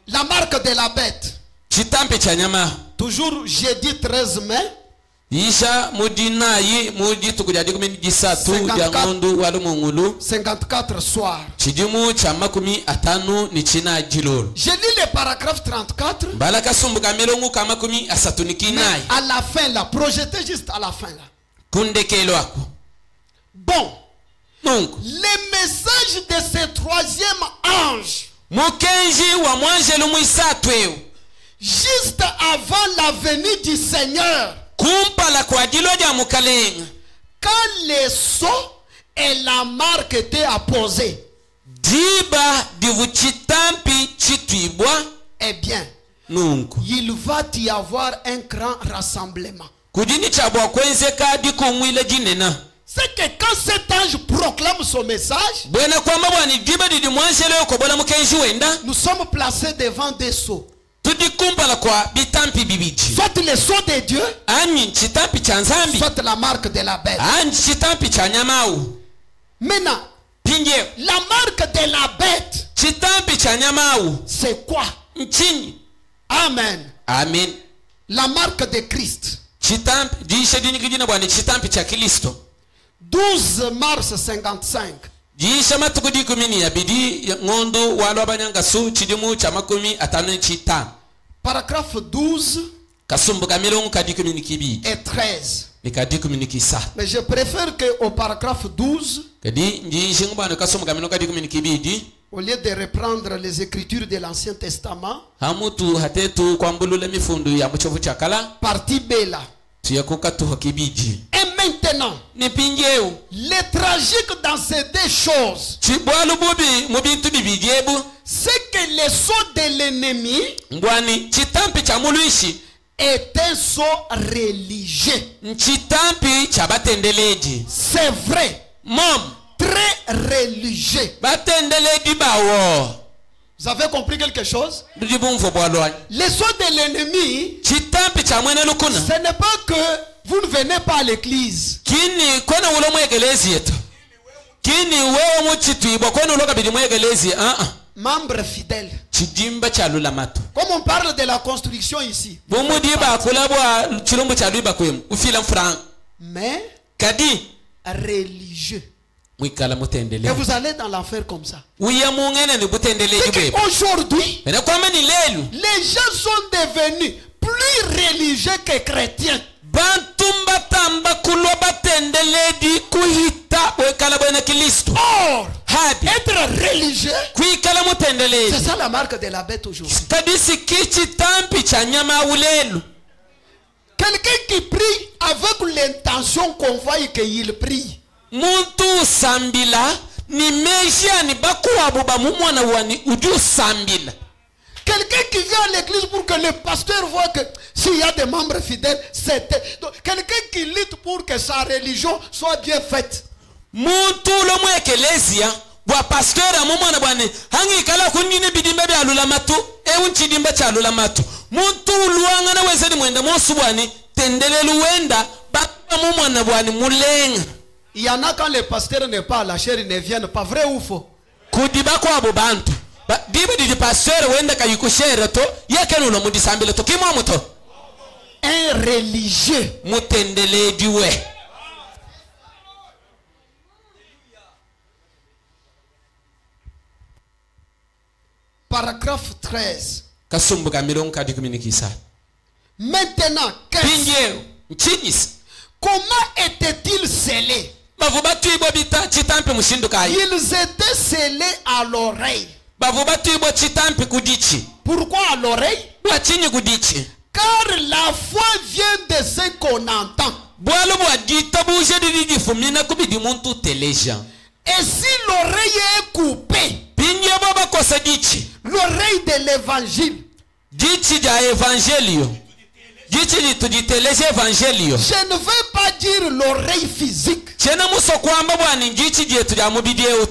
La marque de la bête. Toujours jeudi 13 mai. 54 soir. Je lis le paragraphe 34. Mais à la fin là, projetez juste à la fin là. Bon. Le message de ce troisième ange, juste avant la venue du Seigneur, quand les sceaux et la marque étaient apposés, eh bien, il va y avoir un grand rassemblement. C'est que quand cet ange proclame son message, nous sommes placés devant des sceaux. Soit les sceaux de Dieu, soit la marque de la bête. Maintenant, la marque de la bête, chitampi cha nyamau c'est quoi? Nchini. Amen. Amen. La marque de Christ. Chitampi jishe dini kijina bwana chitampi cha Kristo. 12 mars 55. Jisha matukudi kumini ya bidi ngondo walo abanyanga su chidimu cha makumi atanu chita. Paragraphe 12 kasumbu kamilongo kadi kumini kibi et 13. Mikadi kumini kisa. Mais je préfère que au paragraphe 12 kadi jishe ngubano kasumbu kamilongo kadi kumini kibi au lieu de reprendre les écritures de l'Ancien Testament, hamutu hatetu kwambulule mifundu ya mchovu chakala partie B là. Et maintenant, le tragique dans ces deux choses, c'est que le sceau de l'ennemi est un sceau religieux. C'est vrai. Très religieux. Vous avez compris quelque chose? Le sceau de l'ennemi, ce n'est pas que vous ne venez pas à l'église. Membre fidèle. Comme on parle de la construction ici. Mais religieux. Et vous allez dans l'enfer comme ça. Aujourd'hui, les gens sont devenus plus religieux que chrétiens. Or, être religieux, c'est ça la marque de la bête aujourd'hui. Quelqu'un qui prie avec l'intention qu'on voit qu'il prie. Muntu sambila ni meja ni bakuwabu ba mumwana wani uju sambila. Quelqu'un qui vient à l'église pour que le pasteur voit que s'il y a des membres fidèles, c'est quelqu'un qui lutte pour que sa religion soit bien faite. Muntu lo mu ekelezia bwa pasteur amumwana bwane hangi kala kunyine bidimba bya lulamatu eunchi dimba cha lulamatu. Muntu luanga na weze ni mwenda mosu bwane tendele luwenda ba mumwana bwane mulenga. Il y en a quand le pasteur n'est pas à la chair, ils ne viennent pas. Vrai ou faux? Kudiba kwa bubantu. Diba di pasteur wenda kayukushera to yakenu no mudisambile to kimo muto. Un religieux. Mutendele diwe. Paragraphe 13. Kasumbuka milongo kadi kuminikisa. Maintenant, comment étaient-ils scellés? Ils étaient scellés à l'oreille. Pourquoi à l'oreille? Car la foi vient de ce qu'on entend. Et si l'oreille est coupée, l'oreille de l'évangile, je ne veux pas dire l'oreille physique,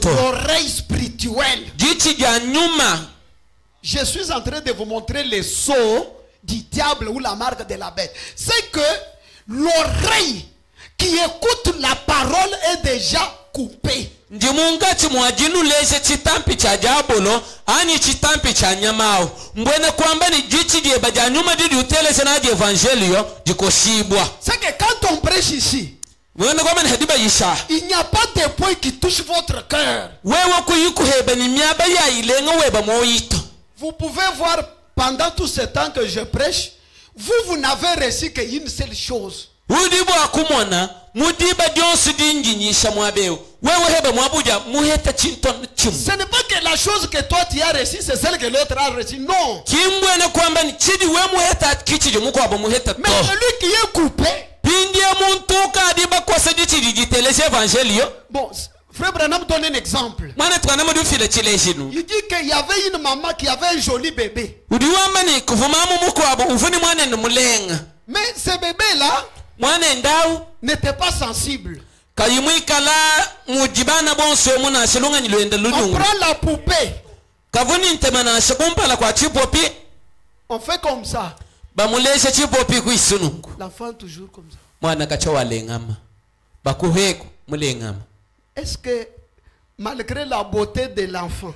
l'oreille spirituelle. Je suis en train de vous montrer les sceaux du diable ou la marque de la bête. C'est que l'oreille qui écoute la parole est déjà coupée. Ndimungati mwajinu leze chitampi cha jabolo ani chitampi cha nyamao mbwena kwamba ni jichi die bajanyuma didi uteleze na di evangelio jikoshibwa. C'est que quand on prêche ici, mbwena kwamba ni hadiba yisha, il n'y a pas de point qui touche votre cœur. Wewe kuyukuheba ni miaba ya ilenga weba moito. Vous pouvez voir pendant tout ce temps que je prêche, vous n'avez reçu qu'une seule chose. Udibo akumona mudiba dionsu dinginyisha mwabeo wewe heba mwabuja muheta chinton chum. Ce n'est pas que la chose que toi tu as reçue c'est celle que l'autre a reçue, non. Kimbwene kwamba ni chidi we muheta kichije muko abo muheta to. Mais celui qui est coupé, pindie muntu kadiba kwasa dichi digiteleze evangelio. Bon, Frère Branham donne un exemple. Il dit qu'il y avait une maman qui avait un joli bébé. Mais ce bébé-là n'était pas sensible. On prend la poupée. On fait comme ça. L'enfant toujours comme ça. Est-ce que malgré la beauté de l'enfant,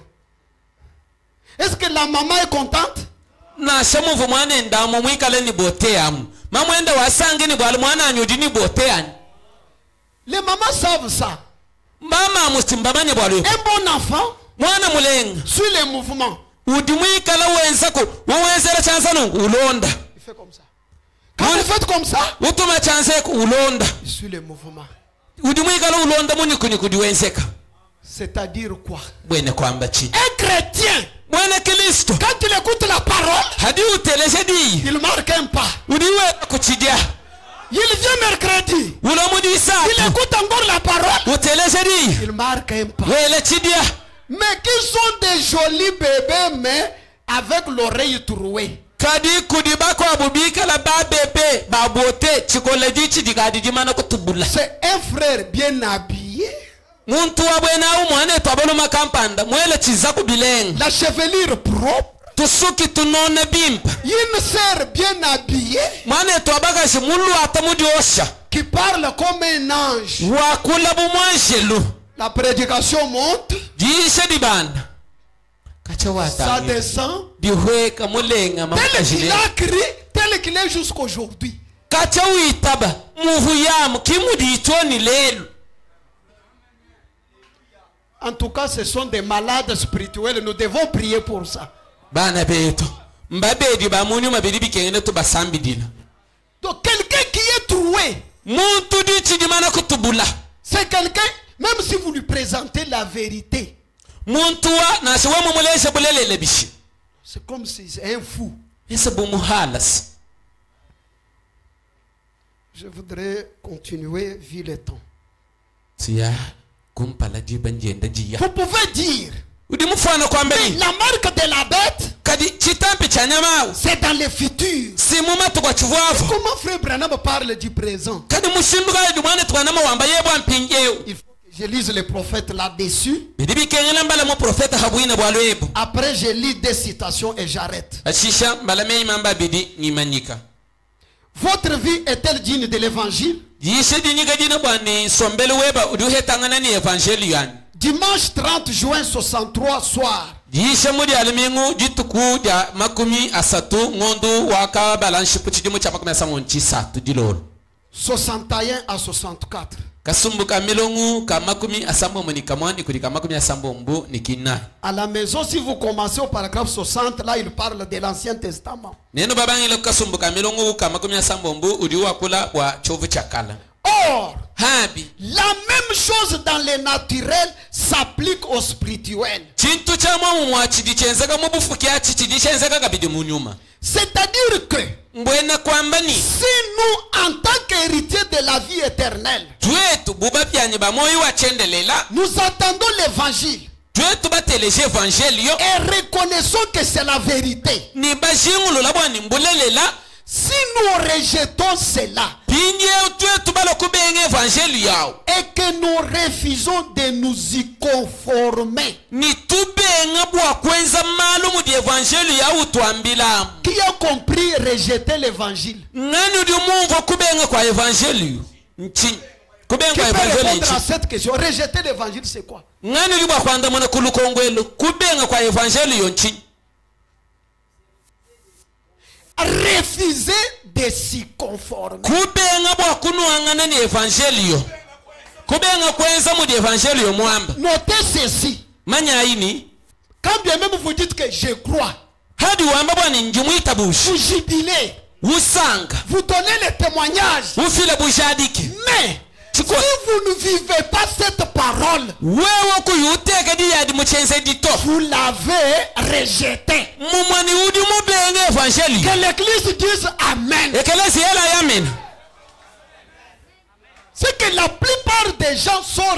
Est-ce que la maman est contente? Na shamu vumane ndamu mwikale ni boteamu. Mama enda wasange ni bwali mwana anyudi ni boteani. Les mamans savent ça. Mama mustimbamanye bwali. Un bon enfant mwana mulenga suit les mouvements. Udi mwikala wenzako wawenzera chanza nungu ulonda. Il fait comme ça. Quand vous faites comme ça, utuma chanza ulonda. Il suit les mouvements. Udi mwikala ulonda munikuni kudiwenzeka. C'est-à-dire quoi? Bwene kwamba chi. Un chrétien, quand il écoute la parole, il marque un pas. Il vient mercredi, il écoute encore la parole, il marque un pas. Mais qui sont des jolis bébés, mais avec l'oreille trouée. C'est un frère bien habillé. La chevelure propre. Une sœur bien habillée qui parle comme un ange. La prédication monte, ça descend, tel qu'il a crié, tel qu'il est jusqu'aujourd'hui. En tout cas, ce sont des malades spirituels. Nous devons prier pour ça. Donc quelqu'un qui est troué, c'est quelqu'un, même si vous lui présentez la vérité, c'est comme si c'est un fou. Je voudrais continuer vu le temps. Vous pouvez dire, mais la marque de la bête, c'est dans le futur. Comment frère Branham parle du présent? Il faut que je lise les prophètes là-dessus. Après je lis des citations et j'arrête. Votre vie est-elle digne de l'évangile? Dimanche 30 juin 63 soir. 61 à 64. À la maison, si vous commencez au paragraphe 60, là il parle de l'Ancien Testament. Or, la même chose dans le naturel s'applique au spirituel. C'est-à-dire que si nous, en tant qu'héritiers de la vie éternelle, nous attendons l'évangile et reconnaissons que c'est la vérité, si nous rejetons cela et que nous refusons de nous y conformer, qui a compris rejeter l'évangile? Qui peut répondre à cette question? Rejeter l'évangile, c'est quoi? Refuser de s'y conformer. Notez ceci. Quand bien même vous dites que je crois, vous jubilez, vous donnez le témoignage, mais si vous ne vivez pas cette parole, vous l'avez rejetée. Que l'église dise Amen. C'est que la plupart des gens sont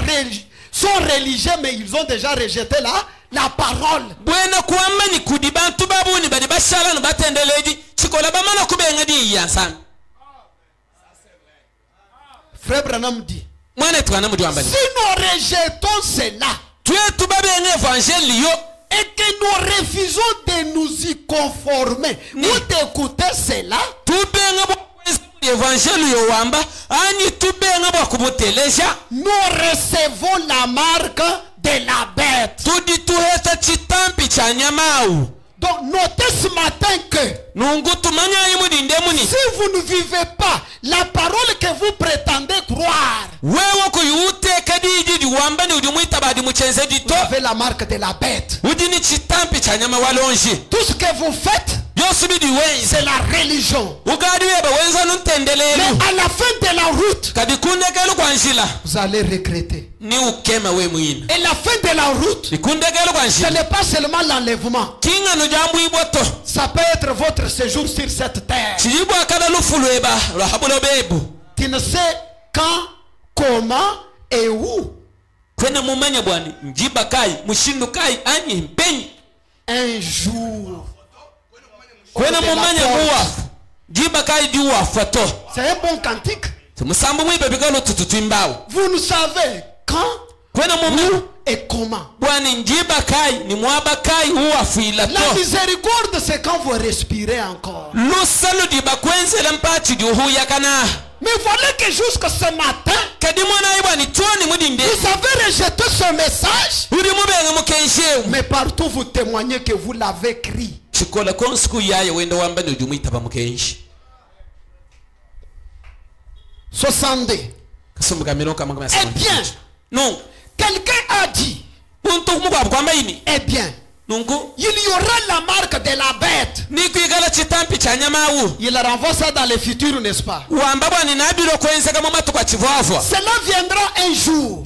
religieux, mais ils ont déjà rejeté la parole. Frère Branham dit, si nous rejetons cela et que nous refusons de nous y conformer, vous écoutez cela, nous recevons la marque de la bête. cha nyamau. Donc notez ce matin que si vous ne vivez pas la parole que vous prétendez croire, vous avez la marque de la bête. Tout ce que vous faites, c'est la religion. Mais à la fin de la route, vous allez regretter. Et la fin de la route, ce n'est pas seulement l'enlèvement. Ça peut être votre séjour sur cette terre. Tu ne sais quand, comment et où. Un jour. C'est un bon cantique. Vous ne savez quand, où et comment. La miséricorde, c'est quand vous respirez encore. Mais voilà que jusqu'à ce matin, vous avez rejeté ce message. Mais partout vous témoignez que vous l'avez écrit. Eh bien, non. Quelqu'un a dit, eh bien, il y aura la marque de la bête. Il renvoie ça dans le futur, n'est-ce pas? Cela viendra un jour.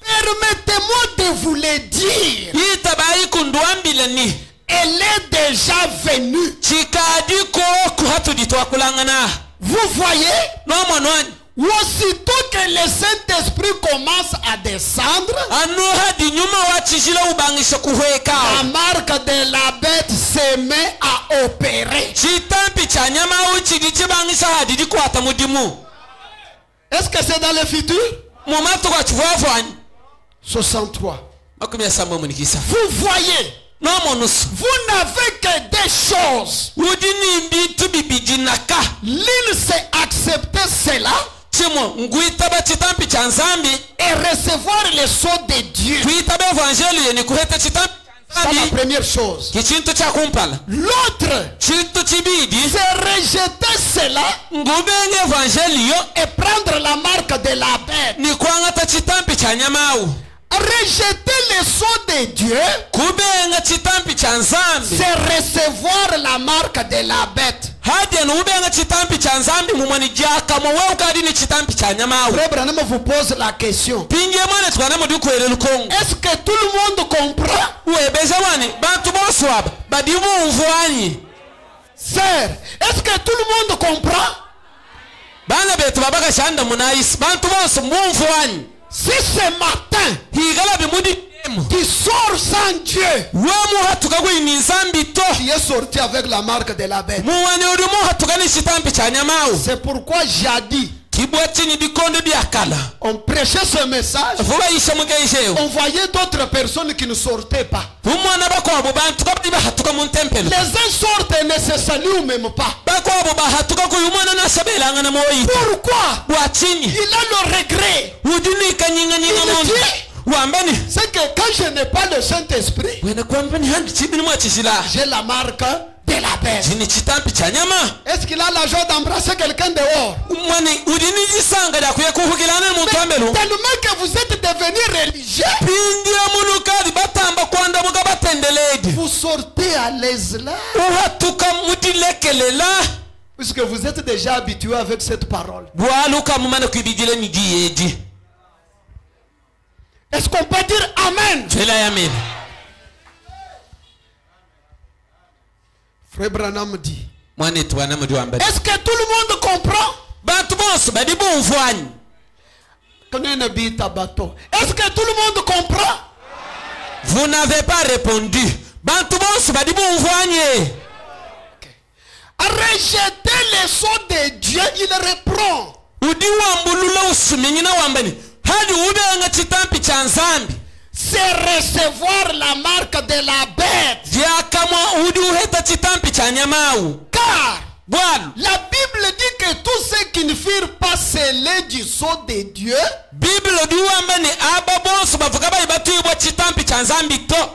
Permettez-moi de vous le dire. Elle est déjà venue. Vous voyez? Aussitôt que le Saint-Esprit commence à descendre, la marque de la bête se met à opérer. Est-ce que c'est dans le futur? 63. Vous voyez, vous n'avez que des choses. L'île s'est accepté cela et recevoir le sceau de Dieu. C'est la première chose. L'autre, c'est rejeter cela et prendre la marque de la bête. Rejeter le sceau de Dieu, c'est recevoir la marque de la bête. Frère Branham vous pose la question. Est-ce que tout le monde comprend? Sœur, est-ce que tout le monde comprend? Si ce matin tu sors sans Dieu, tu es sorti avec la marque de la bête. C'est pourquoi j'ai dit, on prêchait ce message, on voyait d'autres personnes qui ne sortaient pas. Les uns sortent et ne se saluent même pas. Pourquoi? Il a le regret. Il dit, c'est que quand je n'ai pas le Saint-Esprit, j'ai la marque de la bête. Est-ce qu'il a la joie d'embrasser quelqu'un dehors? Mais tellement que vous êtes devenus religieux, vous sortez à l'aise là, puisque vous êtes déjà habitué avec cette parole. Est-ce qu'on peut dire Amen? Frère Branham dit, est-ce que tout le monde comprend? Est-ce que tout le monde comprend? Vous n'avez pas répondu. À rejeter les sceaux de Dieu, il reprend. C'est recevoir la marque de la bête. Car La Bible dit que tous ceux qui ne firent pas scellés du sceau de Dieu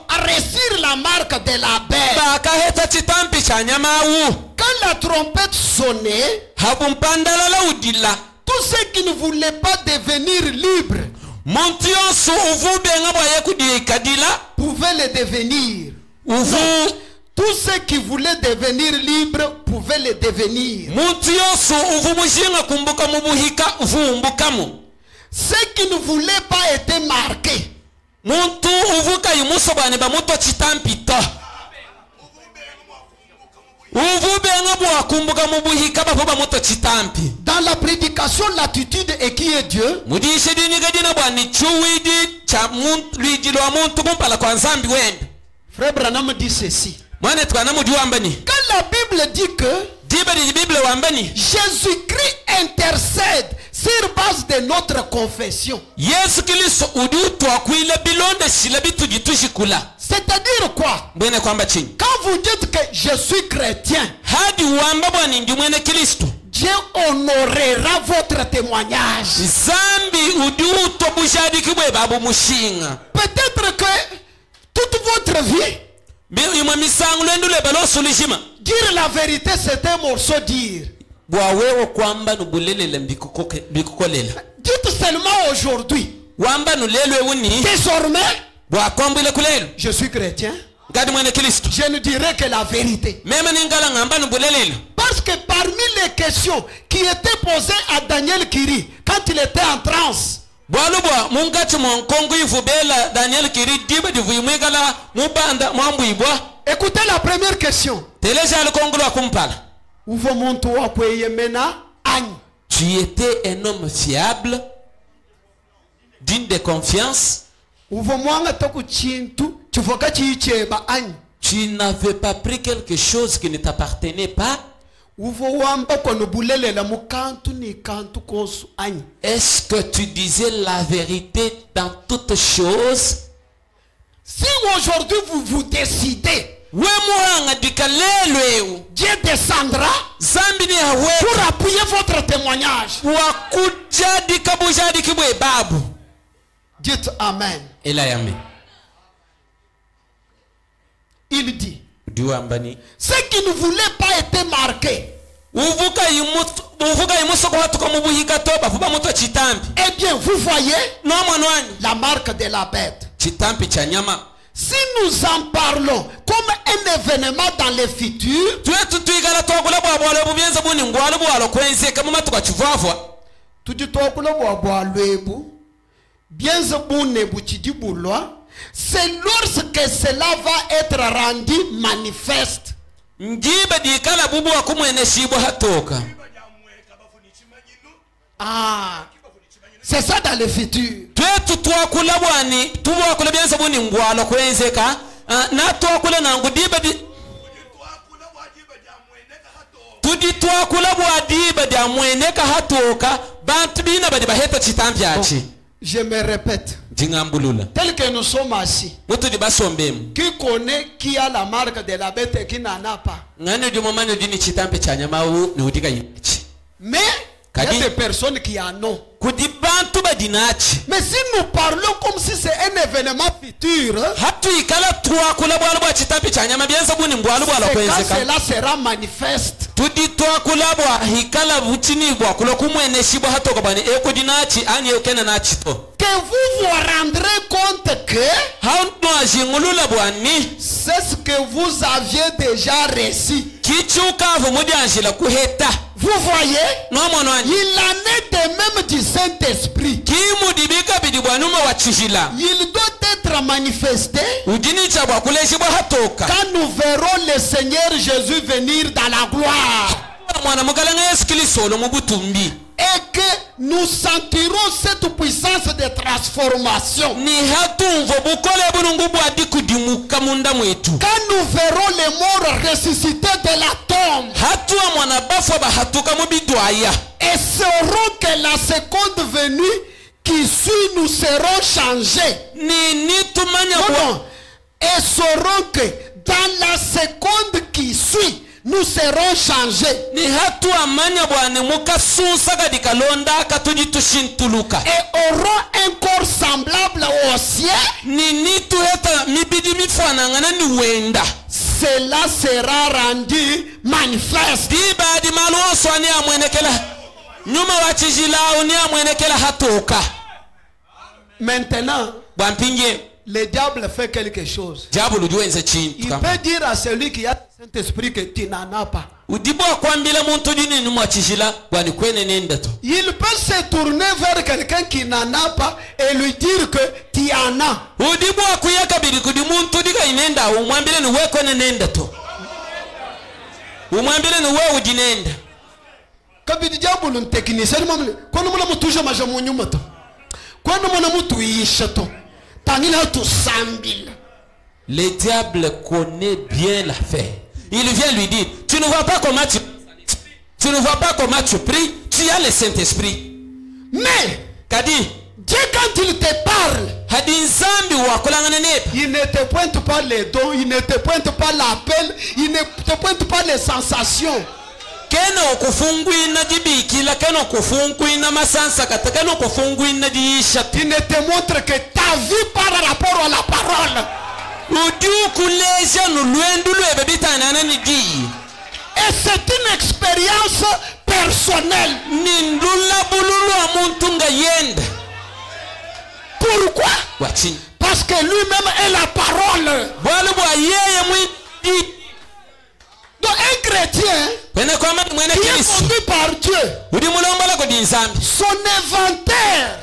à réussir la marque de la bête. Quand la trompette sonnait, tous ceux qui ne voulaient pas devenir libres pouvaient le devenir. Tous ceux qui voulaient devenir libres pouvaient le devenir. Ceux qui ne voulaient pas être marqués. Dans la prédication, l'attitude est qui est Dieu. Frère Branham dit ceci. Quand la Bible dit que Jésus-Christ intercède sur base de notre confession, c'est-à-dire quoi? Quand vous dites que je suis chrétien, Dieu honorera votre témoignage. Peut-être que toute votre vie, dire la vérité, c'est un morceau dire. Dites seulement aujourd'hui. Désormais, je suis chrétien. Je ne dirai que la vérité. Parce que parmi les questions qui étaient posées à Daniel Kiri quand il était en transe, écoutez la première question. Tu étais un homme fiable, digne de confiance. Tu n'avais pas pris quelque chose qui ne t'appartenait pas. Est-ce que tu disais la vérité dans toutes choses? Si aujourd'hui vous décidez, Dieu descendra pour appuyer votre témoignage. Dites Amen. Il dit, ceux qui ne voulaient pas être marqués, eh bien vous voyez la marque de la bête. Si nous en parlons comme un événement dans le futur, c'est lorsque cela va être rendu manifeste. Ah, c'est ça dans le futur. Je me répète. Tel que nous sommes assis, qui connaît qui a la marque de la bête et qui n'en a pas? Mais il y a des personnes qui en ont. Mais si nous parlons comme si c'est un événement futur, c'est quand cela sera manifeste que vous vous rendrez compte que c'est ce que vous aviez déjà reçu. Vous voyez, il en est de même du Saint-Esprit. Il doit être manifesté quand nous verrons le Seigneur Jésus venir dans la gloire. Et que nous sentirons cette puissance de transformation. Quand nous verrons les morts ressuscités de la tombe, et saurons que la seconde venue qui suit, nous serons changés. Et saurons que dans la seconde qui suit, nous serons changés. Et auront un corps semblable au ciel. Cela sera rendu manifeste. Maintenant, le diable fait quelque chose. Il peut dire à celui qui a le Saint-Esprit que tu n'en as pas. Il peut se tourner vers quelqu'un qui n'en a pas et lui dire que tu en as. Le diable connaît bien l'affaire. Il vient lui dire, tu ne vois pas comment tu ne vois pas comment tu pries, tu as le Saint-Esprit. Mais Kadi, Dieu quand il te parle, il ne te pointe pas les dons, il ne te pointe pas l'appel, il ne te pointe pas les sensations. Il ne te montre que ta vie par rapport à la parole. Et c'est une expérience personnelle. Pourquoi? Parce que lui-même est la parole. Donc un chrétien qui est conduit par Dieu, son inventaire,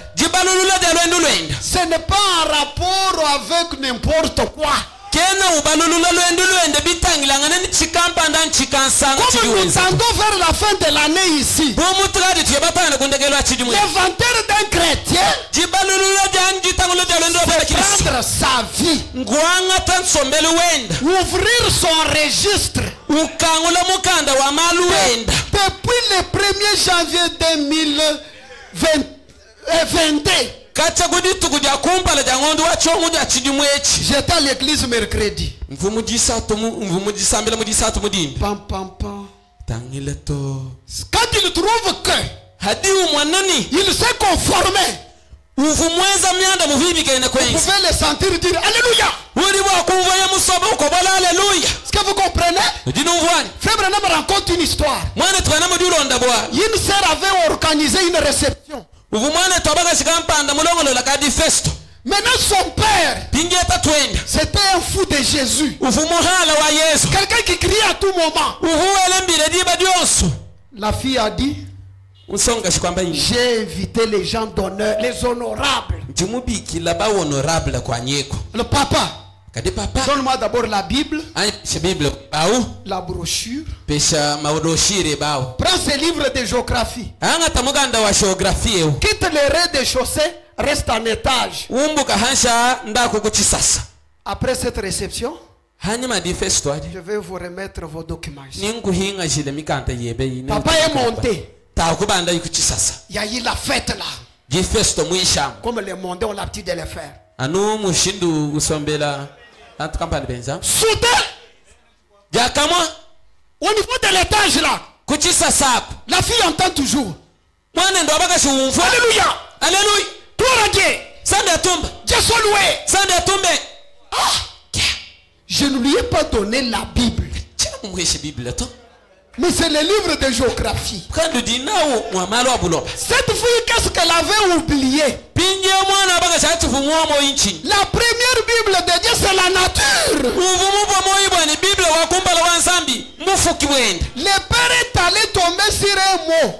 ce n'est pas en rapport avec n'importe quoi. Comme nous tendons vers la fin de l'année ici, l'inventaire d'un chrétien, c'est prendre sa vie, ouvrir son registre. Depuis le 1er janvier 2022, j'étais à l'église mercredi. Pam, pam, pam. Quand il trouve que il s'est conformé, vous pouvez le sentir dire Alléluia. Est-ce que vous comprenez? Frère Branham raconte une histoire. Une sœur avait organisé une réception. Maintenant son père, c'était un fou de Jésus. Quelqu'un qui criait à tout moment. La fille a dit, j'ai invité les gens d'honneur, les honorables. Le papa, donne-moi d'abord la Bible, la brochure. Prends ce livre de géographie. Quitte le rez-de-chaussée, reste en étage. Après cette réception, je vais vous remettre vos documents ici. Papa est monté. Il y a eu la fête là. Comme les Mondains ont l'habitude de le faire. Soudain, au niveau de l'étage là, la fille entend toujours Alléluia. Alléluia. Gloire à Dieu. Dieu soit loué. Ah, je ne lui ai pas donné la Bible. Mais c'est le livre de géographie. Cette fille, qu'est-ce qu'elle avait oublié? La première Bible de Dieu, c'est la nature. Le père est allé tomber sur un mot.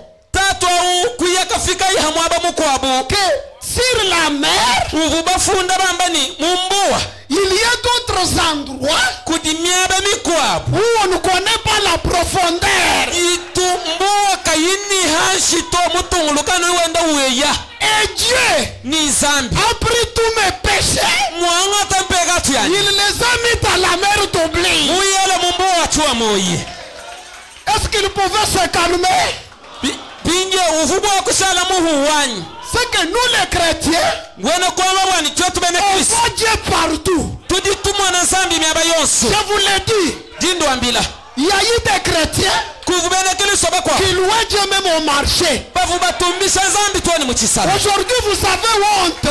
Que sur la mer, il y a d'autres endroits où on ne connaît pas la profondeur. Et Dieu a pris tous mes péchés. Il les a mis dans la mer d'oubli. Est-ce qu'il pouvait se calmer? C'est que nous les chrétiens, on voit Dieu partout. Je vous l'ai dit, il Il y a eu des chrétiens qui louaient Dieu même au marché. Aujourd'hui, vous avez honte.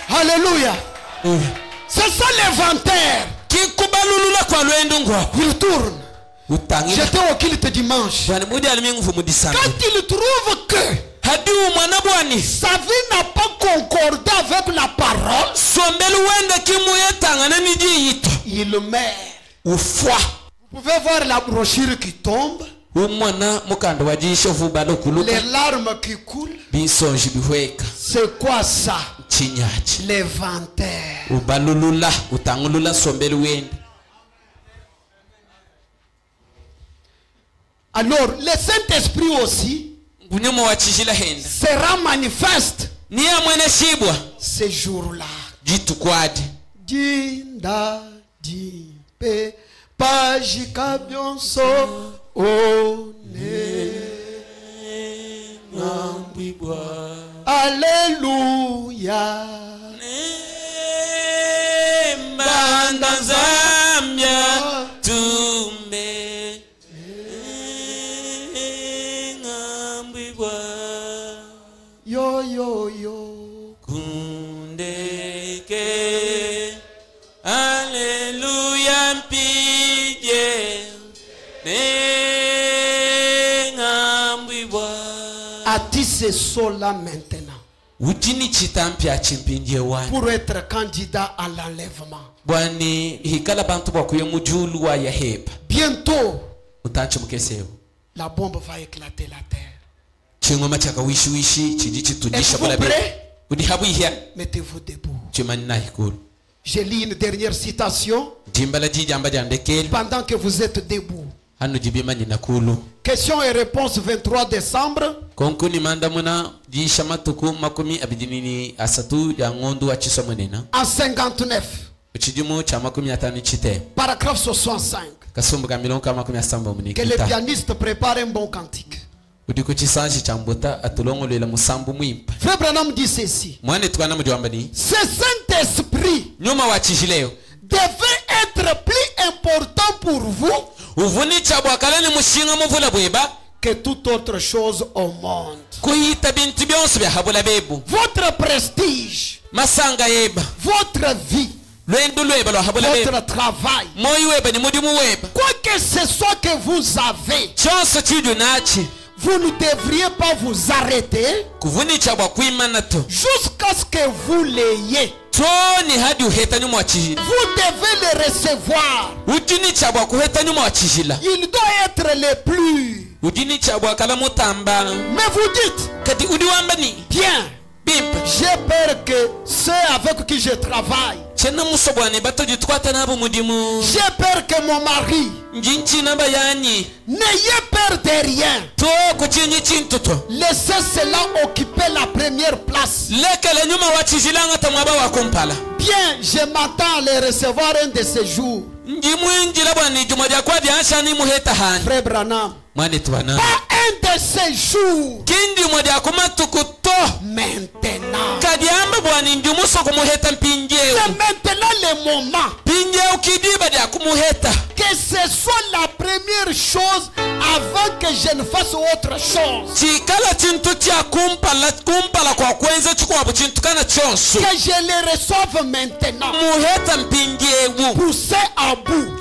Alléluia. C'est ça l'inventaire. Il tourne. J'étais au culte dimanche. Quand il trouve que sa vie n'a pas concordé avec la parole, il meurt. Vous pouvez voir la brochure qui tombe, les larmes qui coulent. C'est quoi ça? L'inventaire. Alors, le Saint-Esprit aussi sera manifeste ce jour-là. Dinda dipe pajika byonso one Alléluia. Banda Zambia tumbe yo yo yo kundeke Alléluia mpije nengambibwa. Attissez cela maintenant pour être candidat à l'enlèvement. Bientôt la bombe va éclater la terre. Êtes-vous prêts? Mettez-vous debout. Je lis une dernière citation pendant que vous êtes debout. Question et réponse 23 décembre. En 59. Paragraphe 65. Que le pianiste prépare un bon cantique. Frère Branham dit ceci. Ce Saint-Esprit devait être plus important pour vous que toute autre chose au monde. Votre prestige, votre vie, votre travail, quoi que ce soit que vous avez, vous ne devriez pas vous arrêter jusqu'à ce que vous l'ayez. Vous devez le recevoir. Il doit être le plus. Mais vous dites, bien, j'ai peur que ceux avec qui je travaille, j'ai peur que mon mari, n'ayez peur de rien. Laissez cela occuper la première place. Bien, je m'attends à les recevoir un de ces jours. Frère Branham, pas un de ces jours. Maintenant. C'est maintenant le moment que ce soit la première chose avant que je ne fasse autre chose. Que je les reçoive maintenant. Pousser à bout.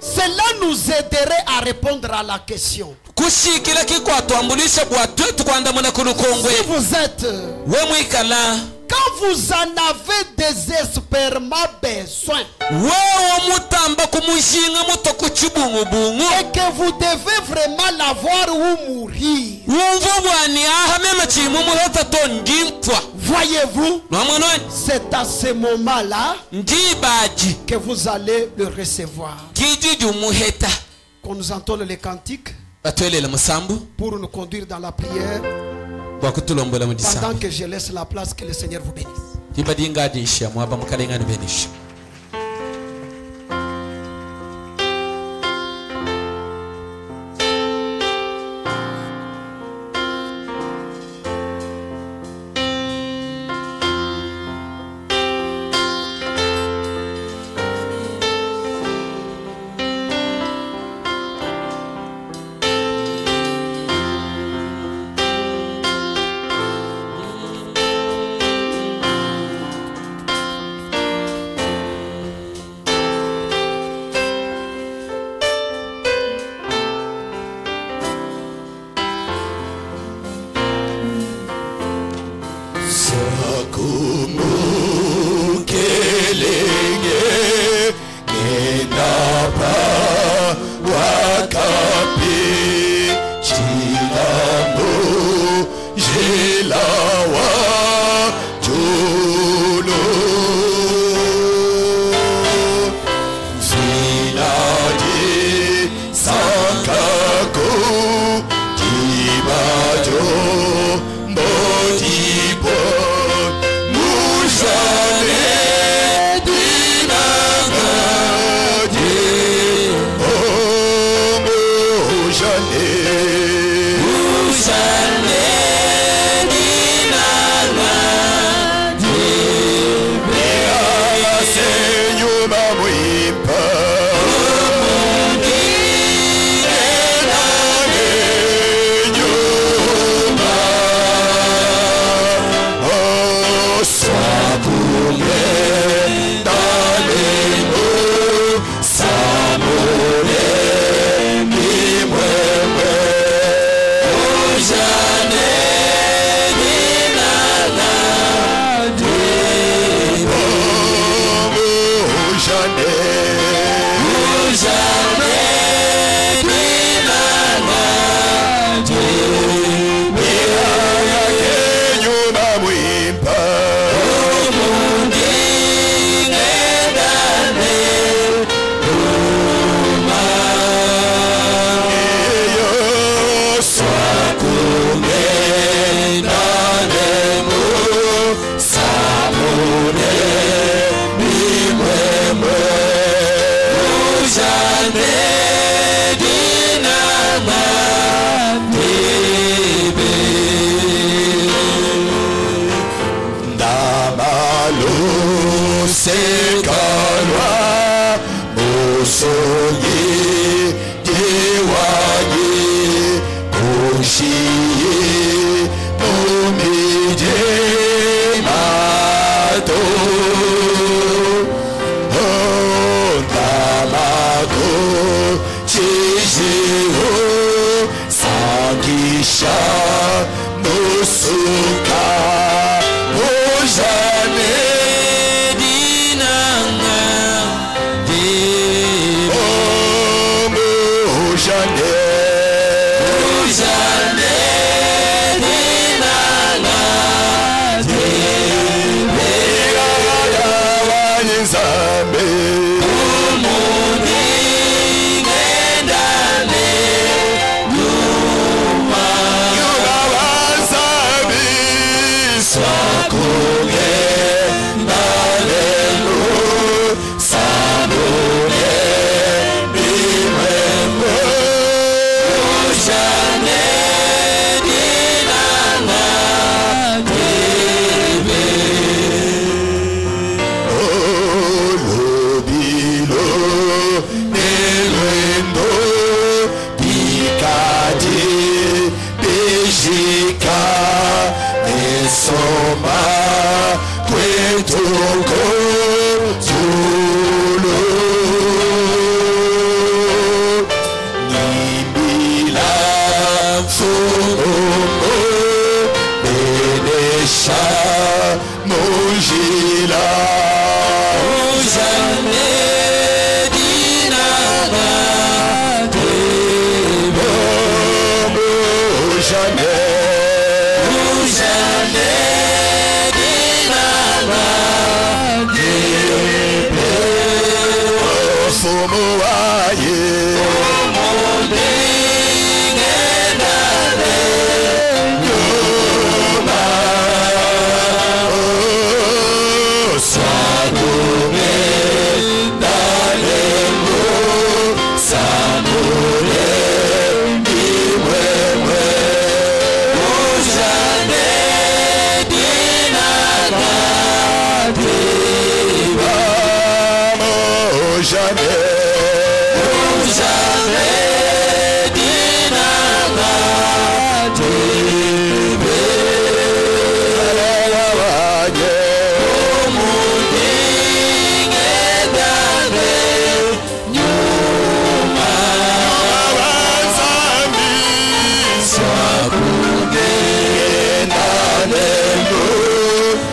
Cela nous aiderait à répondre à la question. Si vous êtes, quand vous en avez désespérément besoin, et que vous devez vraiment l'avoir ou mourir, voyez-vous, c'est à ce moment-là que vous allez le recevoir. Qu'on nous entende les cantiques pour nous conduire dans la prière, pendant que je laisse la place, que le Seigneur vous bénisse. kumukelenge ngenapa wakapi chilambo jilawa julo ziladi sakako dibajo modibo mujane dinagadi mujane mujane dinagadi beala senyuma mwimpa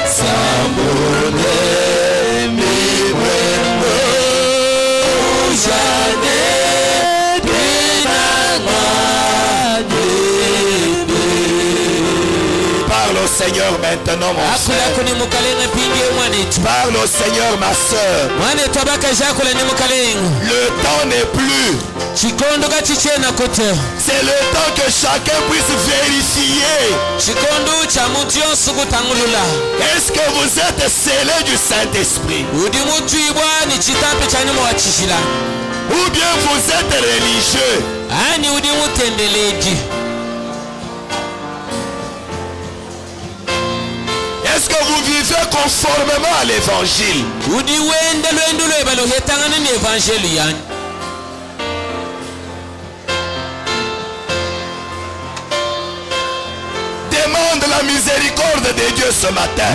Sa Seigneur maintenant, mon frère. Parle au Seigneur, ma soeur. Le temps n'est plus. C'est le temps que chacun puisse vérifier. Est-ce que vous êtes scellés du Saint-Esprit? Ou bien vous êtes religieux? Est-ce que vous vivez conformément à l'évangile? Demande la miséricorde de Dieu ce matin.